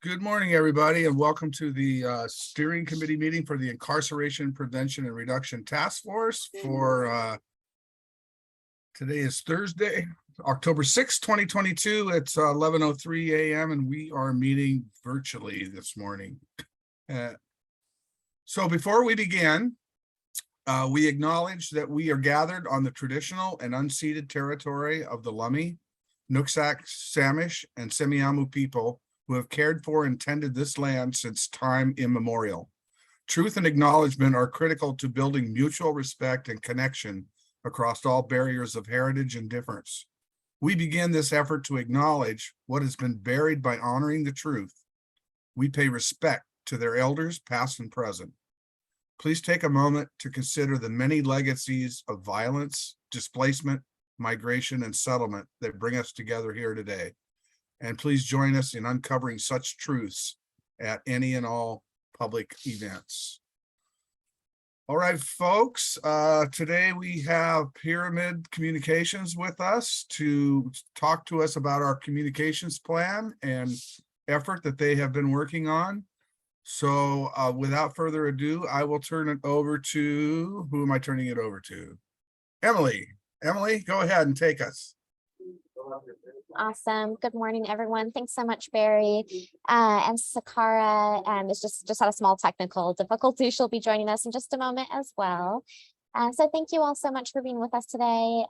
Good morning, everybody, and welcome to the steering committee meeting for the Incarceration Prevention and Reduction Task Force for today is Thursday, October 6th, 2022. It's 11:03 a.m. and we are meeting virtually this morning. So before we begin, we acknowledge that we are gathered on the traditional and unceded territory of the Lummi, Nooksack, Samish, and Semiahmoo people who have cared for and tended this land since time immemorial. Truth and acknowledgement are critical to building mutual respect and connection across all barriers of heritage and difference. We begin this effort to acknowledge what has been buried by honoring the truth. We pay respect to their elders, past and present. Please take a moment to consider the many legacies of violence, displacement, migration, and settlement that bring us together here today. And please join us in uncovering such truths at any and all public events. All right, folks, today we have Pyramid Communications with us to talk to us about our communications plan and effort that they have been working on. So without further ado, I will turn it over to, who am I turning it over to? Emily. Emily, go ahead and take us. Awesome. Good morning, everyone. Thanks so much, Barry. And Sakara is just had a small technical difficulty. She'll be joining us in just a moment as well. So thank you all so much for being with us today.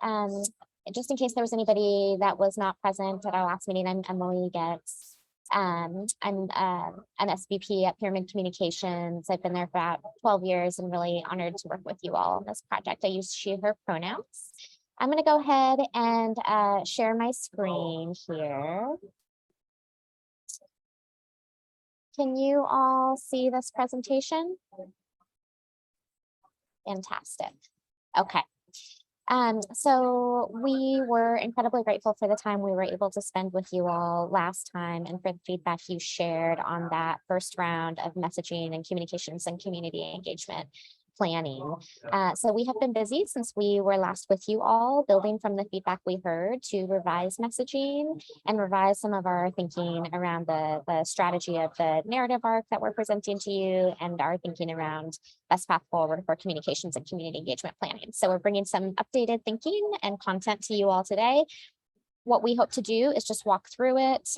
Just in case there was anybody that was not present at our last meeting, I'm Emily Getz. I'm an SVP at Pyramid Communications. I've been there for about 12 years and really honored to work with you all on this project. I use she, her pronouns. I'm going to go ahead and share my screen here. Can you all see this presentation? Fantastic. Okay. So we were incredibly grateful for the time we were able to spend with you all last time and for the feedback you shared on that first round of messaging and communications and community engagement planning. So we have been busy since we were last with you all, building from the feedback we heard to revise messaging and revise some of our thinking around the strategy of the narrative arc that we're presenting to you and our thinking around best path forward for communications and community engagement planning. So we're bringing some updated thinking and content to you all today. What we hope to do is just walk through it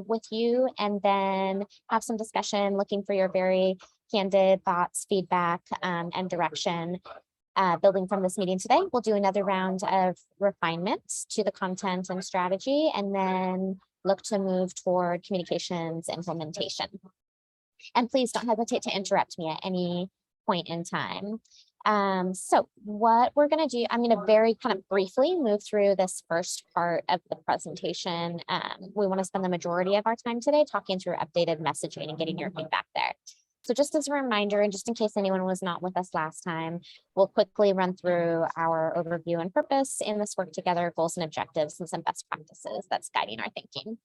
with you and then have some discussion, looking for your very candid thoughts, feedback, and direction. Building from this meeting today, we'll do another round of refinements to the content and strategy, and then look to move toward communications implementation. And please don't hesitate to interrupt me at any point in time. So what we're going to do, I'm going to very kind of briefly move through this first part of the presentation. We want to spend the majority of our time today talking through updated messaging and getting your feedback there. So just as a reminder, and just in case anyone was not with us last time, we'll quickly run through our overview and purpose in this work together, goals and objectives, and some best practices that's guiding our thinking.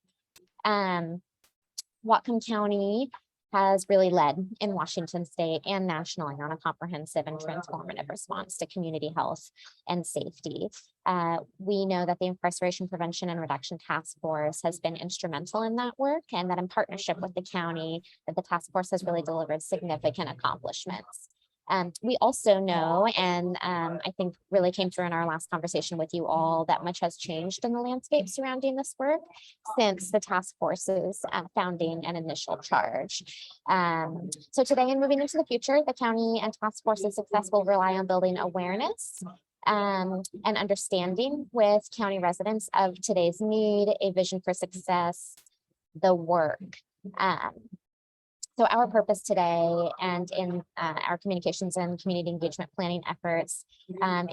Whatcom County has really led in Washington state and nationally on a comprehensive and transformative response to community health and safety. We know that the Incarceration Prevention and Reduction Task Force has been instrumental in that work, and that in partnership with the county, that the task force has really delivered significant accomplishments. We also know, and I think really came through in our last conversation with you all, that much has changed in the landscape surrounding this work since the task force's founding and initial charge. So today and moving into the future, the county and task force's success will rely on building awareness and understanding with county residents of today's need, a vision for success, the work. So our purpose today and in our communications and community engagement planning efforts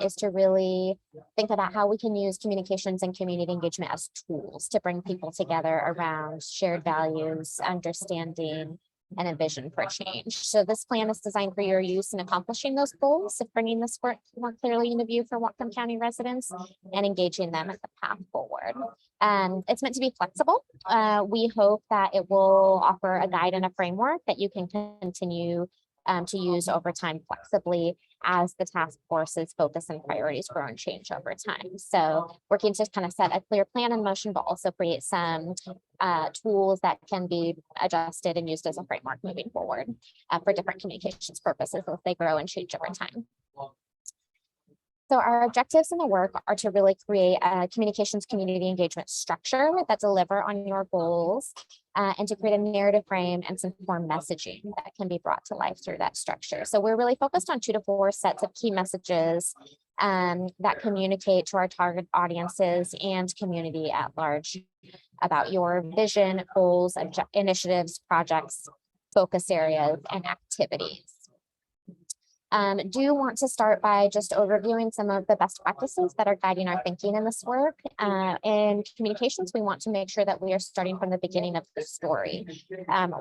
is to really think about how we can use communications and community engagement as tools to bring people together around shared values, understanding, and a vision for change. So this plan is designed for your use in accomplishing those goals of bringing this work more clearly into view for Whatcom County residents and engaging them at the path forward. It's meant to be flexible. We hope that it will offer a guide and a framework that you can continue to use over time flexibly as the task force's focus and priorities grow and change over time. So working to kind of set a clear plan in motion, but also create some tools that can be adjusted and used as a framework moving forward for different communications purposes as they grow and change over time. So our objectives in the work are to really create a communications community engagement structure that deliver on your goals and to create a narrative frame and some form messaging that can be brought to life through that structure. So we're really focused on 2 to 4 sets of key messages that communicate to our target audiences and community at large about your vision, goals, initiatives, projects, focus areas, and activities. Do want to start by just overviewing some of the best practices that are guiding our thinking in this work. In communications, we want to make sure that we are starting from the beginning of the story.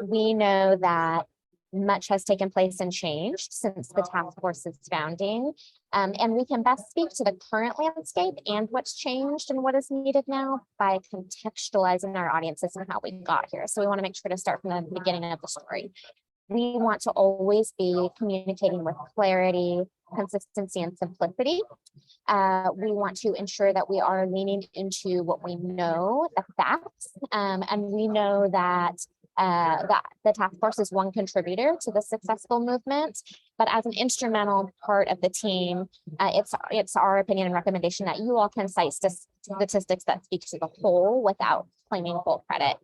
We know that much has taken place and changed since the task force's founding, and we can best speak to the current landscape and what's changed and what is needed now by contextualizing our audiences and how we got here. So we want to make sure to start from the beginning of the story. We want to always be communicating with clarity, consistency, and simplicity. We want to ensure that we are leaning into what we know, the facts, and we know that the task force is one contributor to the successful movement, but as an instrumental part of the team, it's our opinion and recommendation that you all can cite statistics that speak to the whole without claiming full credit.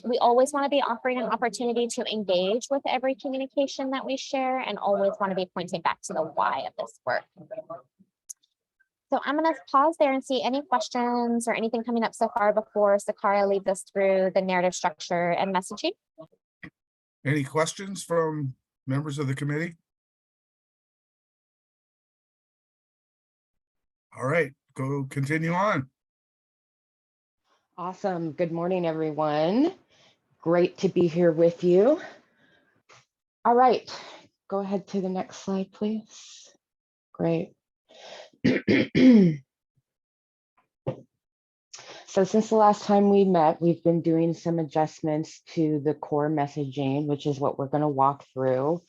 We always want to be offering an opportunity to engage with every communication that we share and always want to be pointing back to the why of this work. So I'm going to pause there and see any questions or anything coming up so far before Sakara leads us through the narrative structure and messaging. Any questions from members of the committee? All right, go continue on. Awesome. Good morning, everyone. Great to be here with you. All right, go ahead to the next slide, please. Great. So since the last time we met, we've been doing some adjustments to the core messaging, which is what we're going to walk through.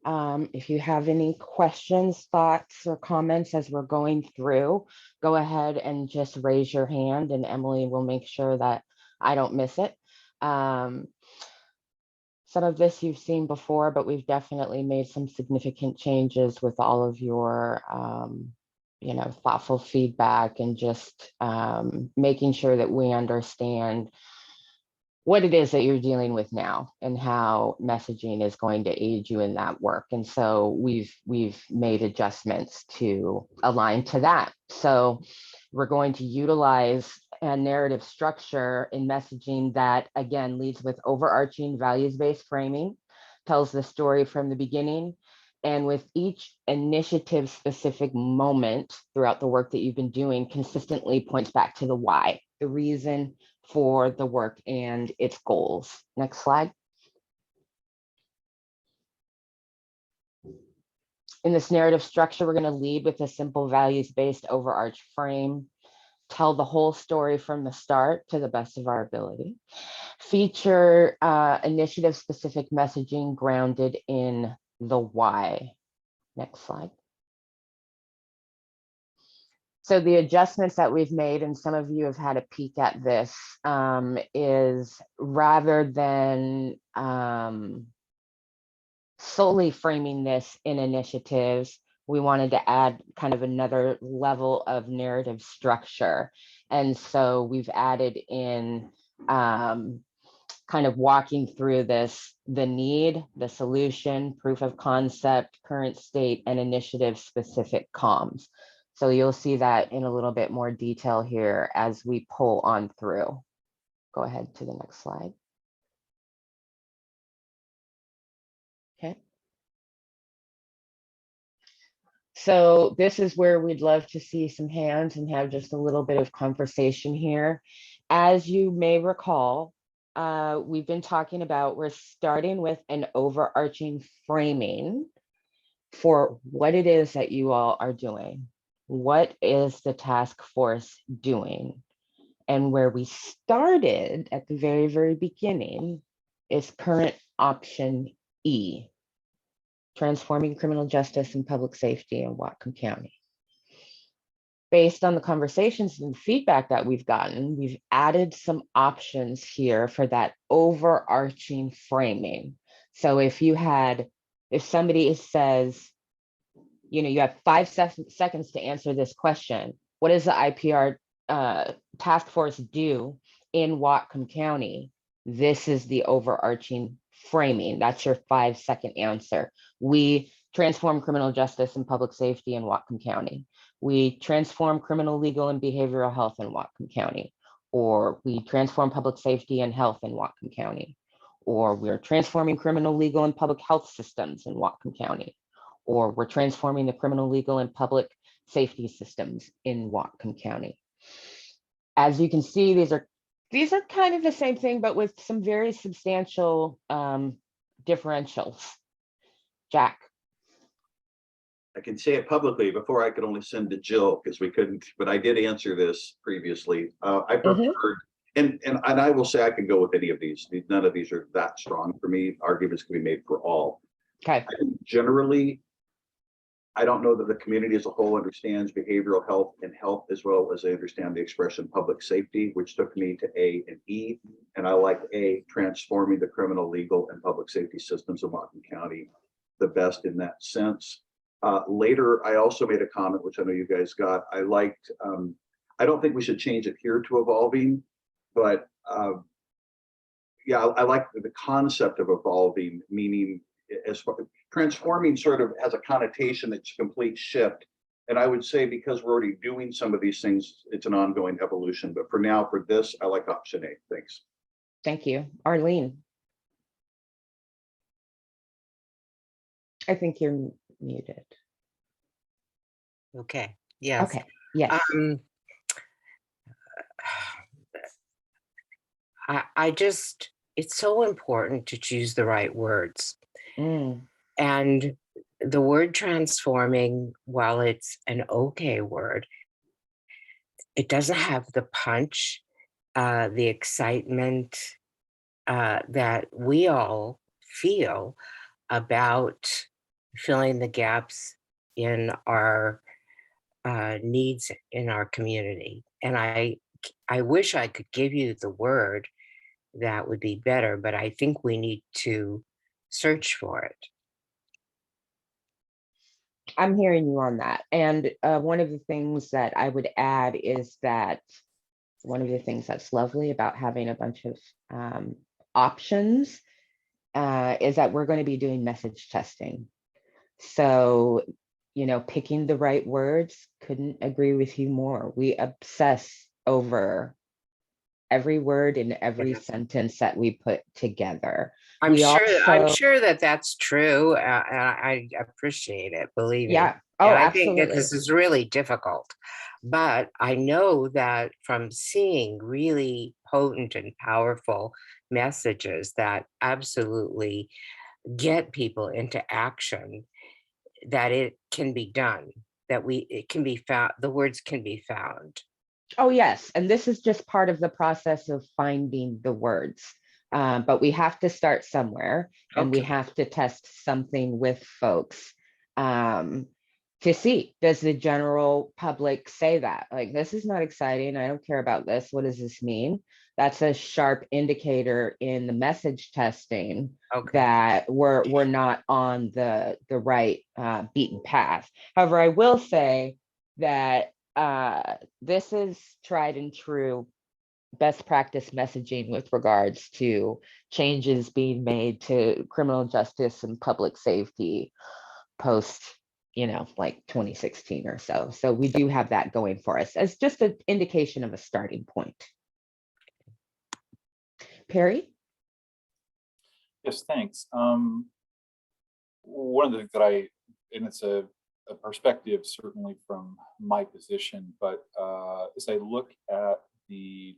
If you have any questions, thoughts, or comments as we're going through, go ahead and just raise your hand and Emily will make sure that I don't miss it. Some of this you've seen before, but we've definitely made some significant changes with all of your thoughtful feedback and just making sure that we understand what it is that you're dealing with now and how messaging is going to aid you in that work. And so we've made adjustments to align to that. So we're going to utilize a narrative structure in messaging that, again, leads with overarching values-based framing, tells the story from the beginning, and with each initiative-specific moment throughout the work that you've been doing consistently points back to the why, the reason for the work and its goals. Next slide. In this narrative structure, we're going to lead with a simple values-based overarch frame, tell the whole story from the start to the best of our ability, feature initiative-specific messaging grounded in the why. Next slide. So the adjustments that we've made, and some of you have had a peek at this, is rather than solely framing this in initiatives, we wanted to add kind of another level of narrative structure. And so we've added in kind of walking through this, the need, the solution, proof of concept, current state, and initiative specific comms. So you'll see that in a little bit more detail here as we pull on through. Go ahead to the next slide. Okay. So this is where we'd love to see some hands and have just a little bit of conversation here. As you may recall, we've been talking about, we're starting with an overarching framing for what it is that you all are doing. What is the task force doing? And where we started at the very, very beginning is current option E. transforming criminal justice and public safety in Whatcom County. Based on the conversations and feedback that we've gotten, we've added some options here for that overarching framing. So if somebody says, you have 5 seconds to answer this question, what does the IPR task force do in Whatcom County? This is the overarching framing. That's your 5-second answer. We transform criminal justice and public safety in Whatcom County. We transform criminal, legal, and behavioral health in Whatcom County, or we transform public safety and health in Whatcom County, or we're transforming criminal, legal, and public health systems in Whatcom County, or we're transforming the criminal, legal, and public safety systems in Whatcom County. As you can see, these are kind of the same thing, but with some very substantial differentials. Jack. I can say it publicly. Before I could only send to Jill because we couldn't, but I did answer this previously. I preferred, and I will say I can go with any of these. None of these are that strong for me. Arguments can be made for all. Okay. Generally, I don't know that the community as a whole understands behavioral health and health as well as they understand the expression public safety, which took me to A and E. And I like A, transforming the criminal, legal, and public safety systems of Whatcom County the best in that sense. Later, I also made a comment, which I know you guys got. I liked, I don't think we should change it here to evolving, but yeah, I like the concept of evolving, meaning as far, transforming sort of has a connotation that's a complete shift. And I would say because we're already doing some of these things, it's an ongoing evolution. But for now, for this, I like option A. Thanks. Thank you. Arlene. I think you're muted. Okay. Yes. Okay. Yes. I just, it's so important to choose the right words. And the word transforming, while it's an okay word, it doesn't have the punch, the excitement that we all feel about filling the gaps in our needs in our community. And I wish I could give you the word that would be better, but I think we need to search for it. I'm hearing you on that. And one of the things that I would add is that one of the things that's lovely about having a bunch of options is that we're going to be doing message testing. So, picking the right words, couldn't agree with you more. We obsess over every word in every sentence that we put together. I'm sure that that's true. And I appreciate it, believe me. Yeah. Oh, and I absolutely. think that this is really difficult, but I know that from seeing really potent and powerful messages that absolutely get people into action, that it can be done, that it can be found, the words can be found. Oh, yes. And this is just part of the process of finding the words. But we have to start somewhere, and we have to test something with folks to see, does the general public say that? Like, this is not exciting. I don't care about this. What does this mean? That's a sharp indicator in the message testing that we're not on the right beaten path. However, I will say that this is tried and true best practice messaging with regards to changes being made to criminal justice and public safety post, like 2016 or so. So we do have that going for us as just an indication of a starting point. Perry? Yes, thanks. One of the things that and it's a perspective certainly from my position, but as I look at the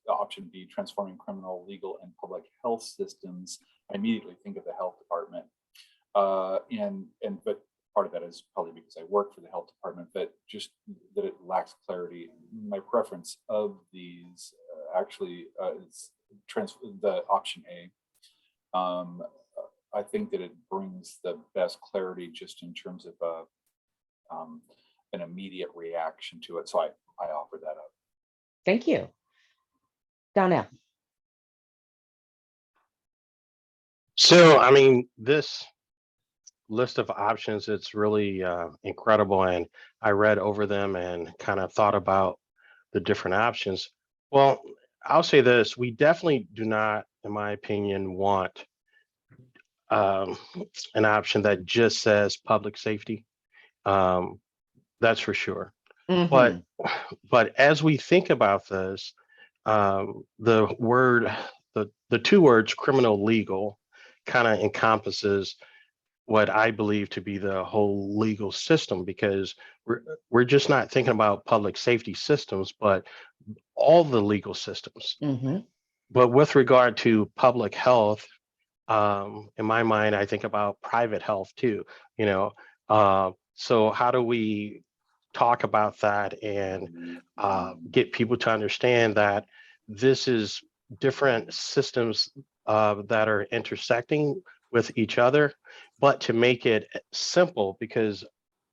option B, transforming criminal, legal, and public health systems, I immediately think of the health department. But part of that is probably because I work for the health department, but just that it lacks clarity. My preference of these actually is the option A. I think that it brings the best clarity just in terms of an immediate reaction to it. So I offer that up. Thank you. Donnell. So, I mean, this list of options, it's really incredible. And I read over them and kind of thought about the different options. Well, I'll say this, we definitely do not, in my opinion, want an option that just says public safety. That's for sure. Mhm. But as we think about this, the word, the two words criminal legal kind of encompasses what I believe to be the whole legal system, because we're just not thinking about public safety systems, but all the legal systems. Mhm. But with regard to public health, in my mind, I think about private health too, you know. So how do we talk about that and get people to understand that this is different systems that are intersecting with each other, but to make it simple, because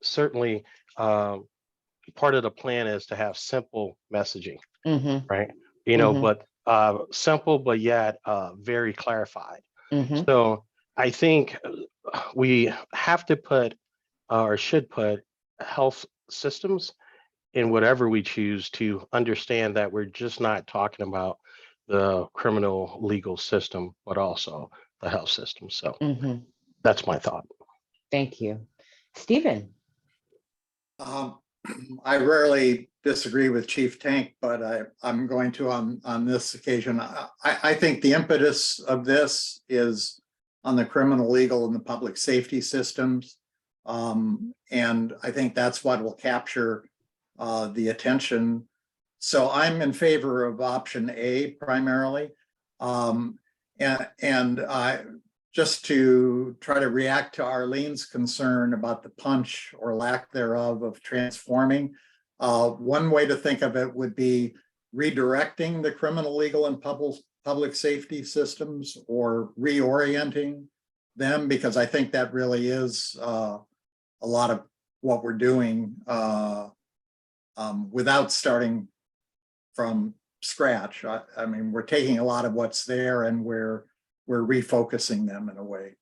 certainly part of the plan is to have simple messaging, Mhm. right? You know, Mhm. but simple, but yet very clarified. Mhm. So I think we have to put or should put health systems in whatever we choose, to understand that we're just not talking about the criminal legal system, but also the health system. So Mhm. that's my thought. Thank you. Stephen. Um, I rarely disagree with Chief Tank, but I'm going to on this occasion. I think the impetus of this is on the criminal, legal, and the public safety systems. And I think that's what will capture the attention. So I'm in favor of option A primarily. And I just to try to react to Arlene's concern about the punch or lack thereof of transforming. One way to think of it would be redirecting the criminal, legal, and public safety systems, or reorienting them, because I think that really is a lot of what we're doing without starting from scratch. I mean, we're taking a lot of what's there and we're refocusing them in a way.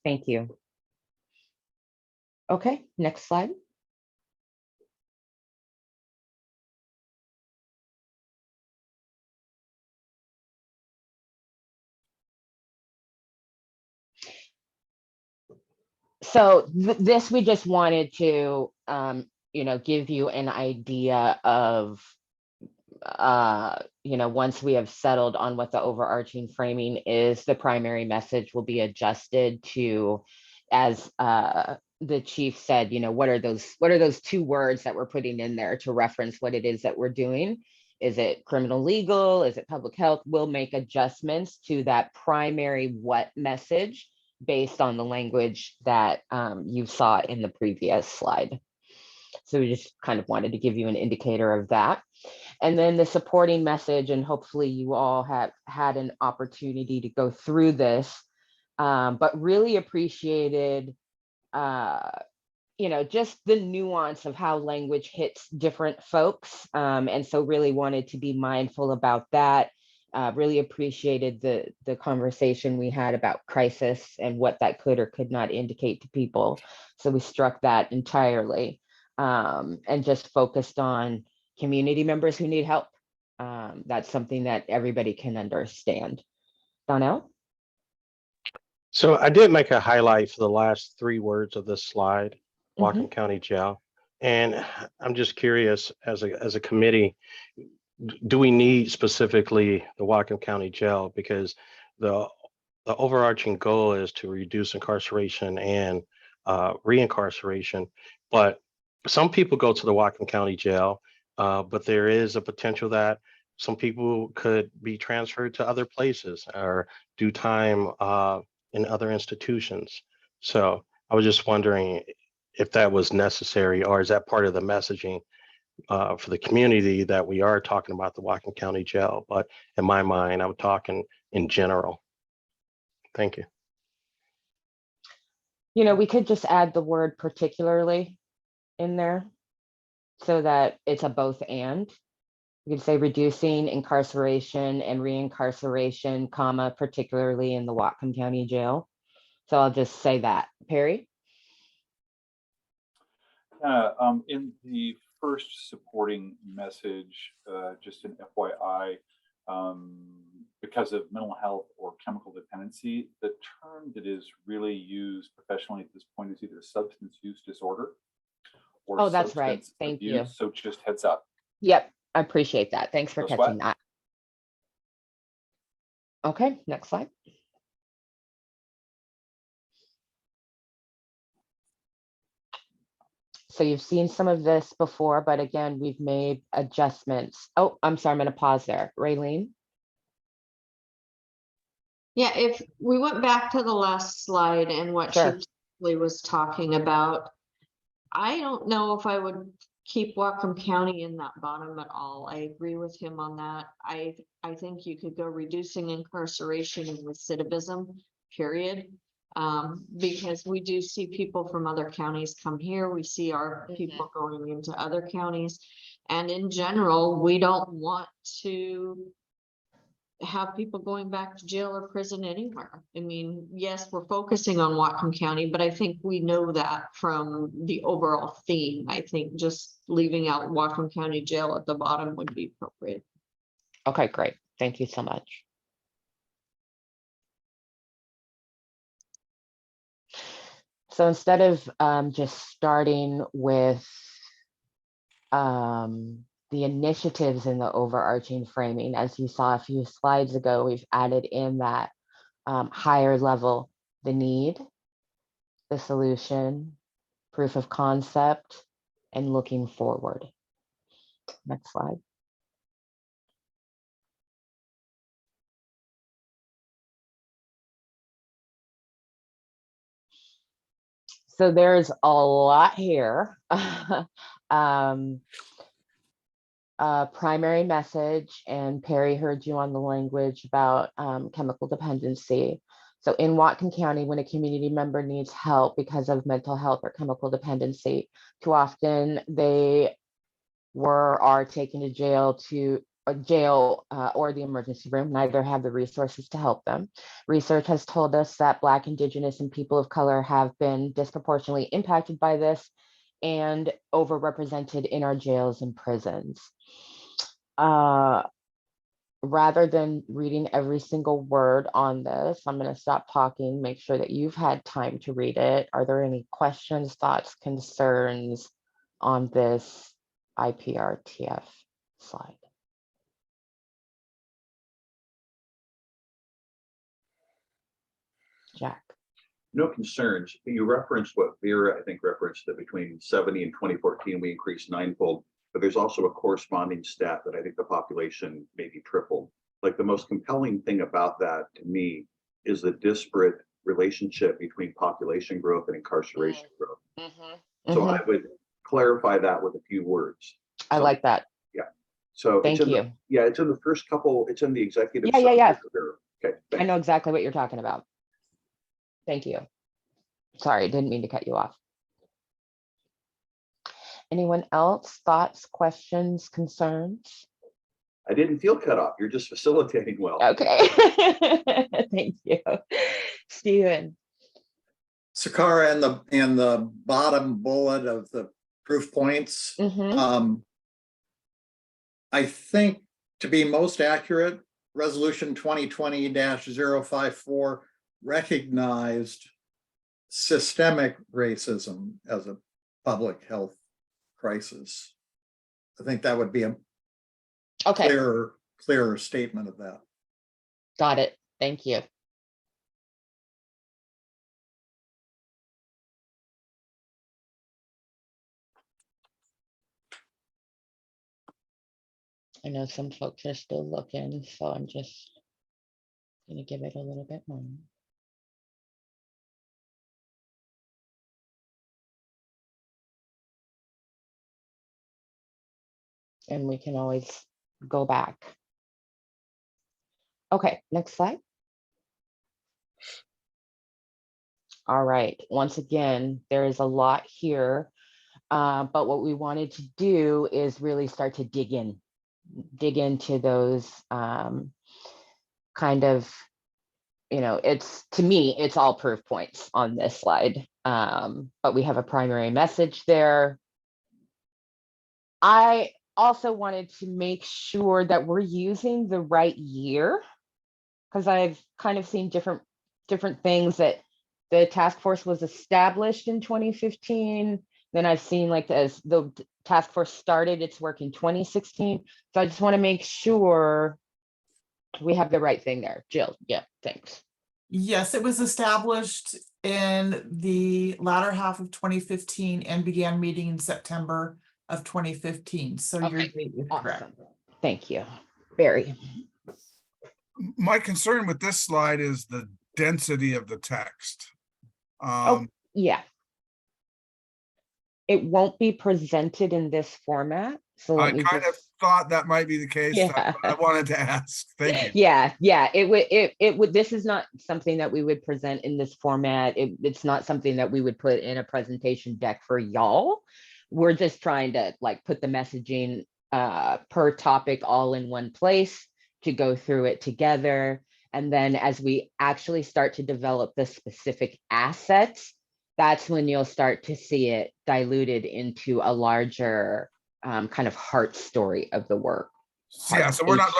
Thank you. Okay, next slide. So this, we just wanted to, give you an idea of, once we have settled on what the overarching framing is, the primary message will be adjusted to, as the chief said, what are those two words that we're putting in there to reference what it is that we're doing? Is it criminal legal? Is it public health? We'll make adjustments to that primary what message based on the language that you saw in the previous slide. So we just kind of wanted to give you an indicator of that. And then the supporting message, and hopefully you all have had an opportunity to go through this, but really appreciated, just the nuance of how language hits different folks. And so really wanted to be mindful about that. Really appreciated the conversation we had about crisis and what that could or could not indicate to people. So we struck that entirely, and just focused on community members who need help. That's something that everybody can understand. Donnell? So I did make a highlight for the last three words of this slide, Whatcom County Jail. And I'm just curious, as a committee, do we need specifically the Whatcom County Jail? Because the overarching goal is to reduce incarceration and reincarceration. But some people go to the Whatcom County Jail, but there is a potential that some people could be transferred to other places or do time in other institutions. So I was just wondering if that was necessary, or is that part of the messaging for the community, that we are talking about the Whatcom County Jail? But in my mind, I'm talking in general. Thank you. You know, we could just add the word particularly in there so that it's a both and. You could say reducing incarceration and reincarceration, comma, particularly in the Whatcom County Jail. So I'll just say that. Perry? In the first supporting message, just an FYI, because of mental health or chemical dependency, the term that is really used professionally at this point is either substance use disorder or Oh, that's right. substance Thank you. abuse. So just heads up. Yep, I appreciate that. Thanks for No catching sweat. that. Okay, next slide. So you've seen some of this before, but again, we've made adjustments. Oh, I'm sorry, I'm gonna pause there. Raylene? Yeah, if we went back to the last slide and what Sure. Chief Lee was talking about, I don't know if I would keep Whatcom County in that bottom at all. I agree with him on that. I think you could go reducing incarceration and recidivism, period. Because we do see people from other counties come here. We see our people going into other counties. And in general, we don't want to have people going back to jail or prison anywhere. I mean, yes, we're focusing on Whatcom County, but I think we know that from the overall theme. I think just leaving out Whatcom County Jail at the bottom would be appropriate. Okay, great. Thank you so much. So instead of just starting with the initiatives in the overarching framing, as you saw a few slides ago, we've added in that higher level, the need, the solution, proof of concept, and looking forward. Next slide. So there's a lot here. Primary message, and Perry heard you on the language about chemical dependency. So in Whatcom County, when a community member needs help because of mental health or chemical dependency, too often they are taken to jail or the emergency room, neither have the resources to help them. Research has told us that Black, Indigenous, and people of color have been disproportionately impacted by this and overrepresented in our jails and prisons. Rather than reading every single word on this, I'm going to stop talking, make sure that you've had time to read it. Are there any questions, thoughts, concerns on this IPRTF slide? Jack. No concerns. You referenced what Vera, I think, referenced that between 70 and 2014, we increased ninefold, but there's also a corresponding stat that I think the population maybe tripled. Like the most compelling thing about that to me is the disparate relationship between population growth and incarceration growth. So I would clarify that with a few words. I like that. Yeah. So Thank you. It's in the first couple, it's in the executive. Yeah. Okay. I know exactly what you're talking about. Thank you. Sorry, didn't mean to cut you off. Anyone else? Thoughts, questions, concerns? I didn't feel cut off. You're just facilitating well. Okay. Thank you. Stephen. Sakara, in the bottom bullet of the proof points, I think to be most accurate, Resolution 2020-054 recognized systemic racism as a public health crisis. I think that would be a clearer statement of that. Got it. Thank you. I know some folks are still looking, so I'm just going to give it a little bit more. And we can always go back. Okay, next slide. All right, once again, there is a lot here. But what we wanted to do is really start to dig into those kind of, it's, to me, it's all proof points on this slide. But we have a primary message there. I also wanted to make sure that we're using the right year, because I've kind of seen different things that the task force was established in 2015. Then I've seen like as the task force started its work in 2016. So I just want to make sure we have the right thing there. Jill, yeah, thanks. Yes, it was established in the latter half of 2015 and began meeting in September of 2015. So your Okay, date is correct. awesome. Thank you. Barry. My concern with this slide is the density of the text. Oh, yeah. It won't be presented in this format. So I let me kind of just, thought that might be the case. yeah. I wanted to ask. Thank you. Yeah, it would, this is not something that we would present in this format. It's not something that we would put in a presentation deck for y'all. We're just trying to like put the messaging per topic all in one place to go through it together. And then as we actually start to develop the specific assets, that's when you'll start to see it diluted into a larger kind of heart story of the work. Yeah, so we're not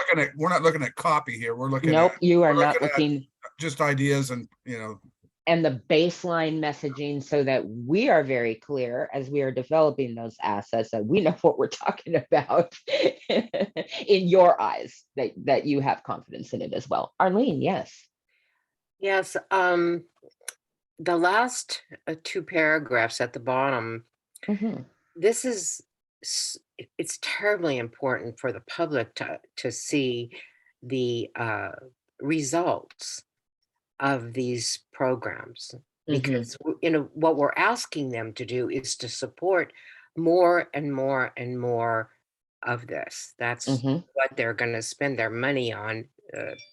looking at copy here. We're looking Nope, at, you are we're not looking looking, just ideas and, and the baseline messaging so that we are very clear as we are developing those assets that we know what we're talking about in your eyes, that you have confidence in it as well. Arlene, yes. Yes, the last two paragraphs at the bottom, Mhm. this is, it's terribly important for the public to see the results of these programs, because what we're asking them to do is to support more and more and more of this. That's what they're going to spend their money on,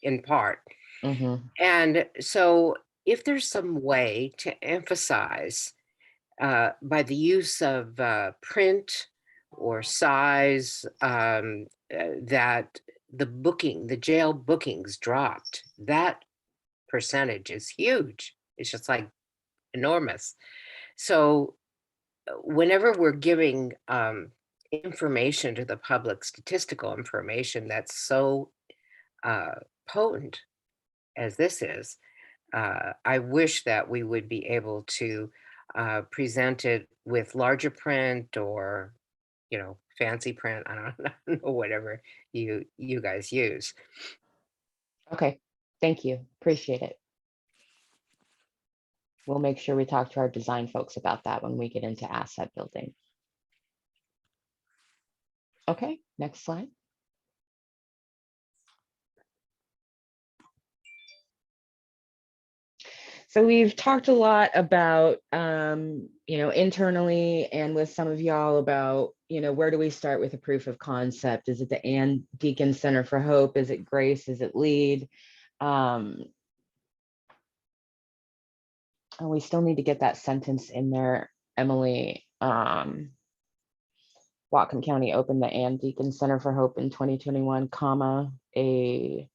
in part. And so if there's some way to emphasize by the use of print or size, that the jail bookings dropped, that percentage is huge. It's just like enormous. So whenever we're giving information to the public, statistical information that's so potent as this is, I wish that we would be able to present it with larger print or, fancy print. I don't know, whatever you guys use. Okay, thank you. Appreciate it. We'll make sure we talk to our design folks about that when we get into asset building. Okay, next slide. So we've talked a lot about, internally and with some of y'all about, where do we start with a proof of concept? Is it the Ann Deacon Center for Hope? Is it Grace? Is it LEAD? And we still need to get that sentence in there, Emily. Whatcom County opened the Ann Deacon Center for Hope in 2021, comma, we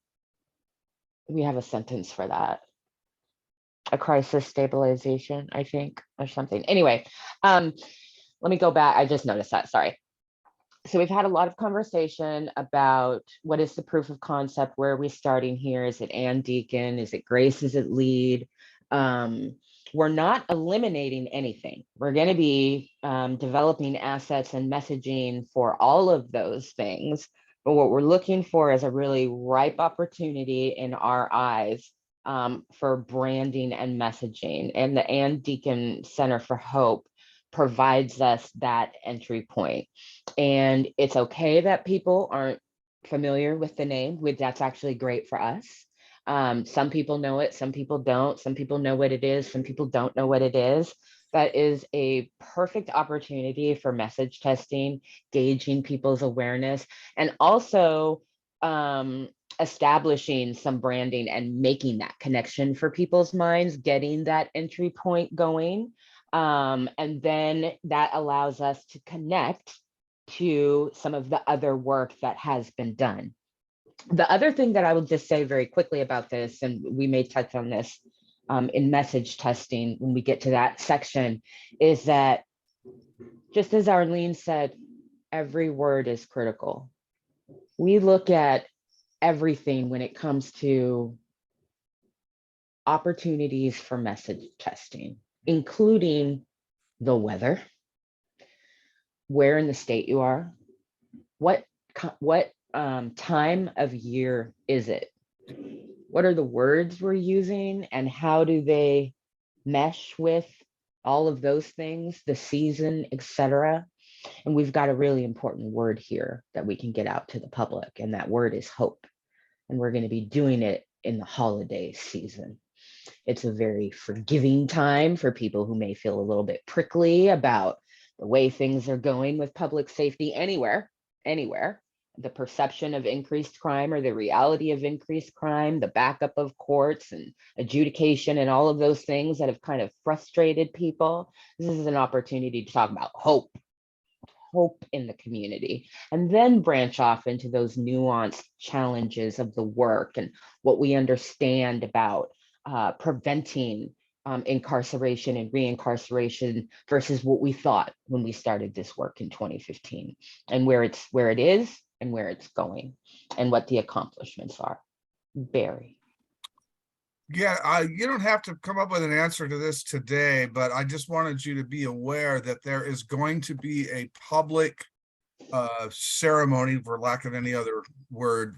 have a sentence for that. A crisis stabilization, I think, or something. Anyway, let me go back. I just noticed that, sorry. So we've had a lot of conversation about what is the proof of concept, where are we starting here? Is it Ann Deacon? Is it Grace? Is it LEAD? We're not eliminating anything. We're going to be developing assets and messaging for all of those things. But what we're looking for is a really ripe opportunity in our eyes for branding and messaging. And the Ann Deacon Center for Hope provides us that entry point. And it's okay that people aren't familiar with the name. That's actually great for us. Some people know it, some people don't. Some people know what it is, some people don't know what it is. That is a perfect opportunity for message testing, gauging people's awareness, and also establishing some branding and making that connection for people's minds, getting that entry point going. And then that allows us to connect to some of the other work that has been done. The other thing that I will just say very quickly about this, and we may touch on this in message testing when we get to that section, is that just as Arlene said, every word is critical. We look at everything when it comes to opportunities for message testing, including the weather, where in the state you are, what time of year is it? What are the words we're using and how do they mesh with all of those things, the season, etc. And we've got a really important word here that we can get out to the public, and that word is hope. And we're going to be doing it in the holiday season. It's a very forgiving time for people who may feel a little bit prickly about the way things are going with public safety anywhere. The perception of increased crime or the reality of increased crime, the backup of courts and adjudication and all of those things that have kind of frustrated people. This is an opportunity to talk about hope in the community, and then branch off into those nuanced challenges of the work and what we understand about preventing incarceration and reincarceration versus what we thought when we started this work in 2015, and where it is and where it's going and what the accomplishments are. Barry. Yeah, you don't have to come up with an answer to this today, but I just wanted you to be aware that there is going to be a public ceremony, for lack of any other word,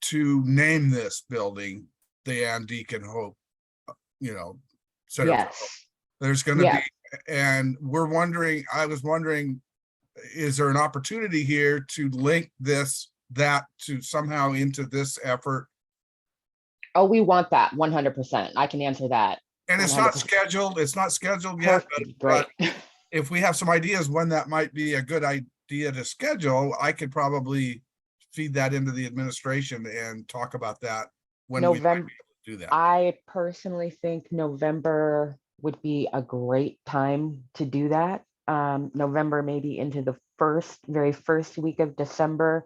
to name this building the Ann Deacon Hope, Center for Hope. Yes. There's going to be, and I was wondering, is there an opportunity here to link that to somehow into this effort? Oh, we want that 100%. I can answer that. And it's 100%. not scheduled. It's not scheduled yet, but Great. if we have some ideas when that might be a good idea to schedule, I could probably feed that into the administration and talk about that when we might be able to do that. I personally think November would be a great time to do that. November, maybe into the very first week of December.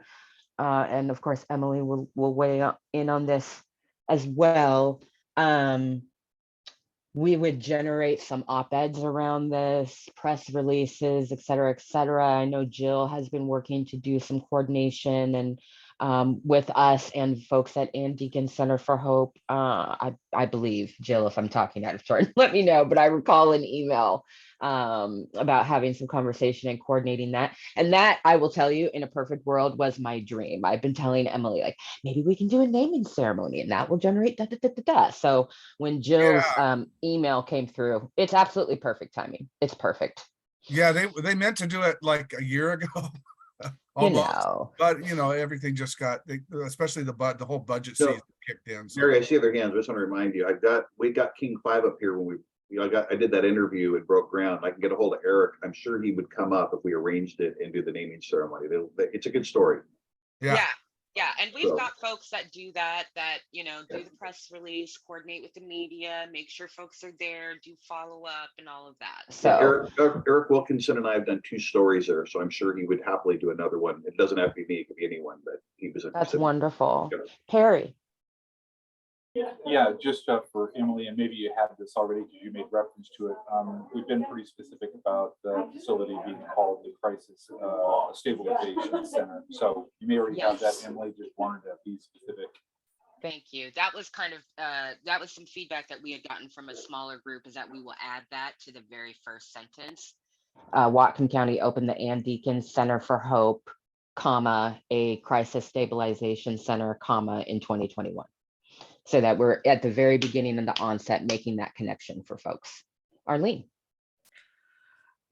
And of course, Emily will weigh in on this as well. We would generate some op-eds around this, press releases, et cetera, et cetera. I know Jill has been working to do some coordination and with us and folks at Ann Deacon Center for Hope. I believe, Jill, if I'm talking out of turn, let me know, but I recall an email about having some conversation and coordinating that. And that, I will tell you, in a perfect world was my dream. I've been telling Emily, like, maybe we can do a naming ceremony and that will generate da, da, da, da, da. So when Jill's email came through, it's absolutely perfect timing. It's perfect. Yeah, they meant to do it like a year ago. Almost. But everything just got, especially the whole budget season kicked in. So. Mary, I see other hands. I just want to remind you, we got King 5 up here when I did that interview and broke ground. I can get a hold of Eric. I'm sure he would come up if we arranged it and do the naming ceremony. It's a good story. Yeah, and we've got folks that do that, do the press release, coordinate with the media, make sure folks are there, do follow up and all of that. So Eric Wilkinson and I have done 2 stories there, so I'm sure he would happily do another one. It doesn't have to be me, it could be anyone, but he was interested. That's wonderful. Perry. Yeah, just for Emily, and maybe you had this already because you made reference to it. We've been pretty specific about the facility being called the Crisis Stabilization Center. So you may already have that, Emily. Just wanted to be specific. Thank you. That was kind of that was some feedback that we had gotten from a smaller group, is that we will add that to the very first sentence. Whatcom County opened the Ann Deacon Center for Hope, a Crisis Stabilization Center, in 2021. So that we're at the very beginning of the onset, making that connection for folks. Arlene.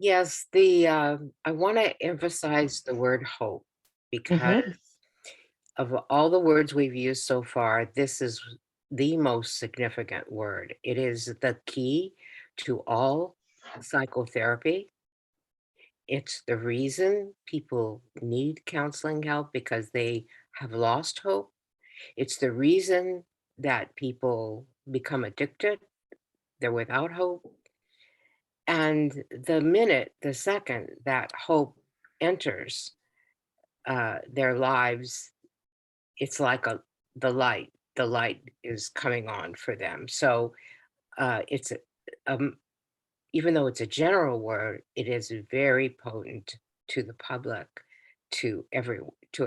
Yes, I want to emphasize the word hope, because of all the words we've used so far, this is the most significant word. It is the key to all psychotherapy. It's the reason people need counseling help, because they have lost hope. It's the reason that people become addicted. They're without hope. And the second that hope enters their lives, it's like the light is coming on for them. So it's even though it's a general word, it is very potent to the public, to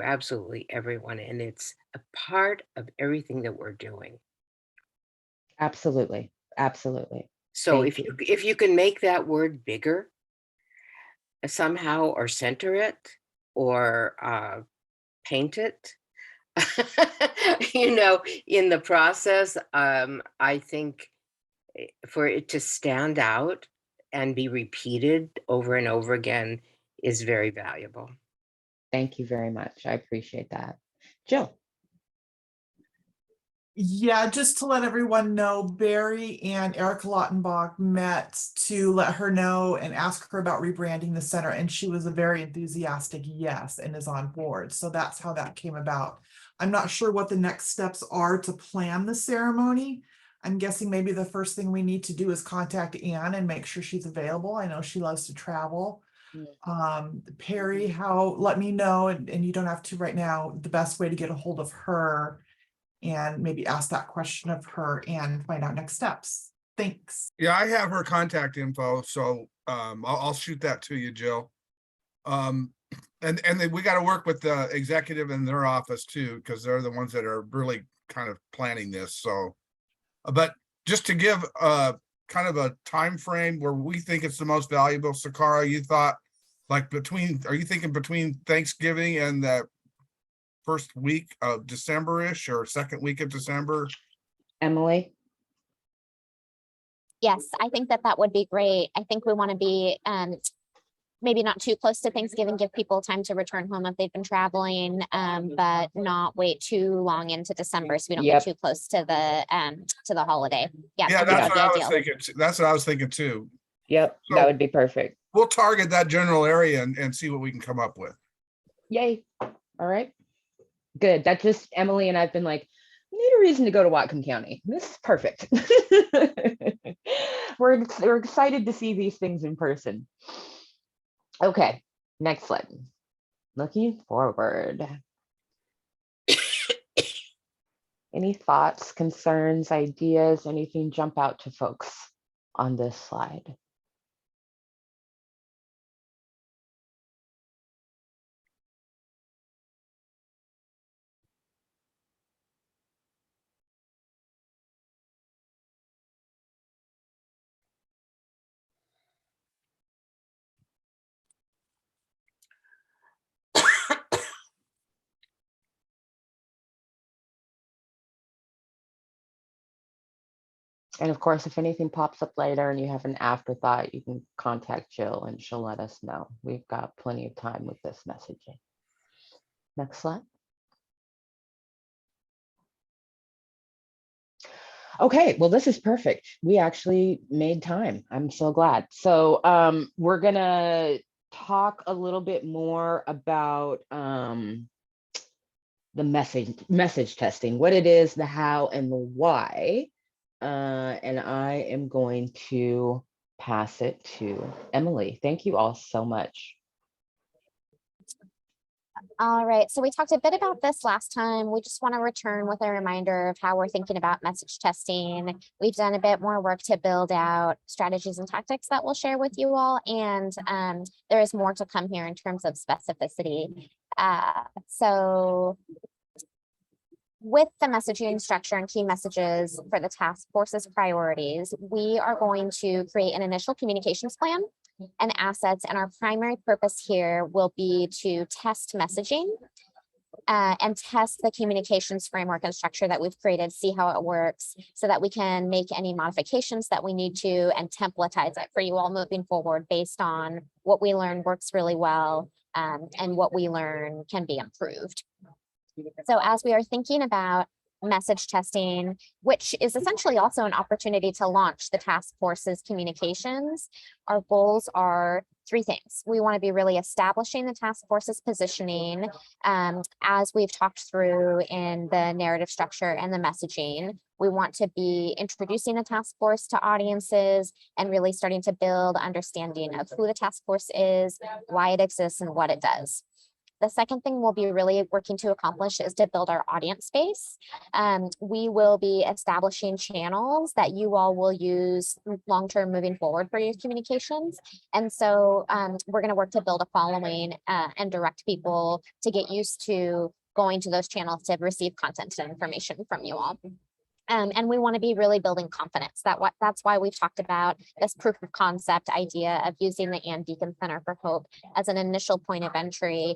absolutely everyone, and it's a part of everything that we're doing. Absolutely. Absolutely. So Thank if you can make that word bigger somehow, or center it, or paint it, in the process, I think for it to stand out and be repeated over and over again is very valuable. Thank you very much. I appreciate that. Jill. Yeah, just to let everyone know, Barry and Erica Lautenbach met to let her know and ask her about rebranding the center, and she was a very enthusiastic yes and is on board. So that's how that came about. I'm not sure what the next steps are to plan the ceremony. I'm guessing maybe the first thing we need to do is contact Anne and make sure she's available. I know she loves to travel. Perry, let me know, and you don't have to right now, the best way to get a hold of her and maybe ask that question of her and find out next steps. Thanks. Yeah, I have her contact info, so I'll shoot that to you, Jill. And then we got to work with the executive in their office too, because they're the ones that are really kind of planning this. So, but just to give kind of a time frame where we think it's the most valuable, Sakara, you thought like are you thinking between Thanksgiving and the first week of December-ish, or second week of December? Emily. Yes, I think that would be great. I think we want to be maybe not too close to Thanksgiving, give people time to return home if they've been traveling, but not wait too long into December so we don't get too close to the holiday. Yeah, that's what I was thinking. That's what I was thinking too. Yep, So that would be perfect. We'll target that general area and see what we can come up with. Yay. All right. Good. That just Emily and I've been like, we need a reason to go to Whatcom County. This is perfect. We're excited to see these things in person. Okay, next slide. Looking forward. Any thoughts, concerns, ideas, anything jump out to folks on this slide? And of course, if anything pops up later and you have an afterthought, you can contact Jill and she'll let us know. We've got plenty of time with this messaging. Next slide. Okay, well, this is perfect. We actually made time. I'm so glad. So we're gonna talk a little bit more about the message testing, what it is, the how, and the why. And I am going to pass it to Emily. Thank you all so much. All right, so we talked a bit about this last time. We just want to return with a reminder of how we're thinking about message testing. We've done a bit more work to build out strategies and tactics that we'll share with you all. And there is more to come here in terms of specificity. So with the messaging structure and key messages for the task force's priorities, we are going to create an initial communications plan and assets. And our primary purpose here will be to test messaging and test the communications framework and structure that we've created, see how it works so that we can make any modifications that we need to and templatize it for you all moving forward based on what we learn works really well and what we learn can be improved. So as we are thinking about message testing, which is essentially also an opportunity to launch the task force's communications. Our goals are three things. We want to be really establishing the task force's positioning, as we've talked through in the narrative structure and the messaging. We want to be introducing the task force to audiences and really starting to build understanding of who the task force is, why it exists, and what it does. The second thing we'll be really working to accomplish is to build our audience base. We will be establishing channels that you all will use long-term moving forward for your communications. And so we're going to work to build a following and direct people to get used to going to those channels to receive content and information from you all. And we want to be really building confidence. That's why we've talked about this proof of concept idea of using the Ann Deacon Center for Hope as an initial point of entry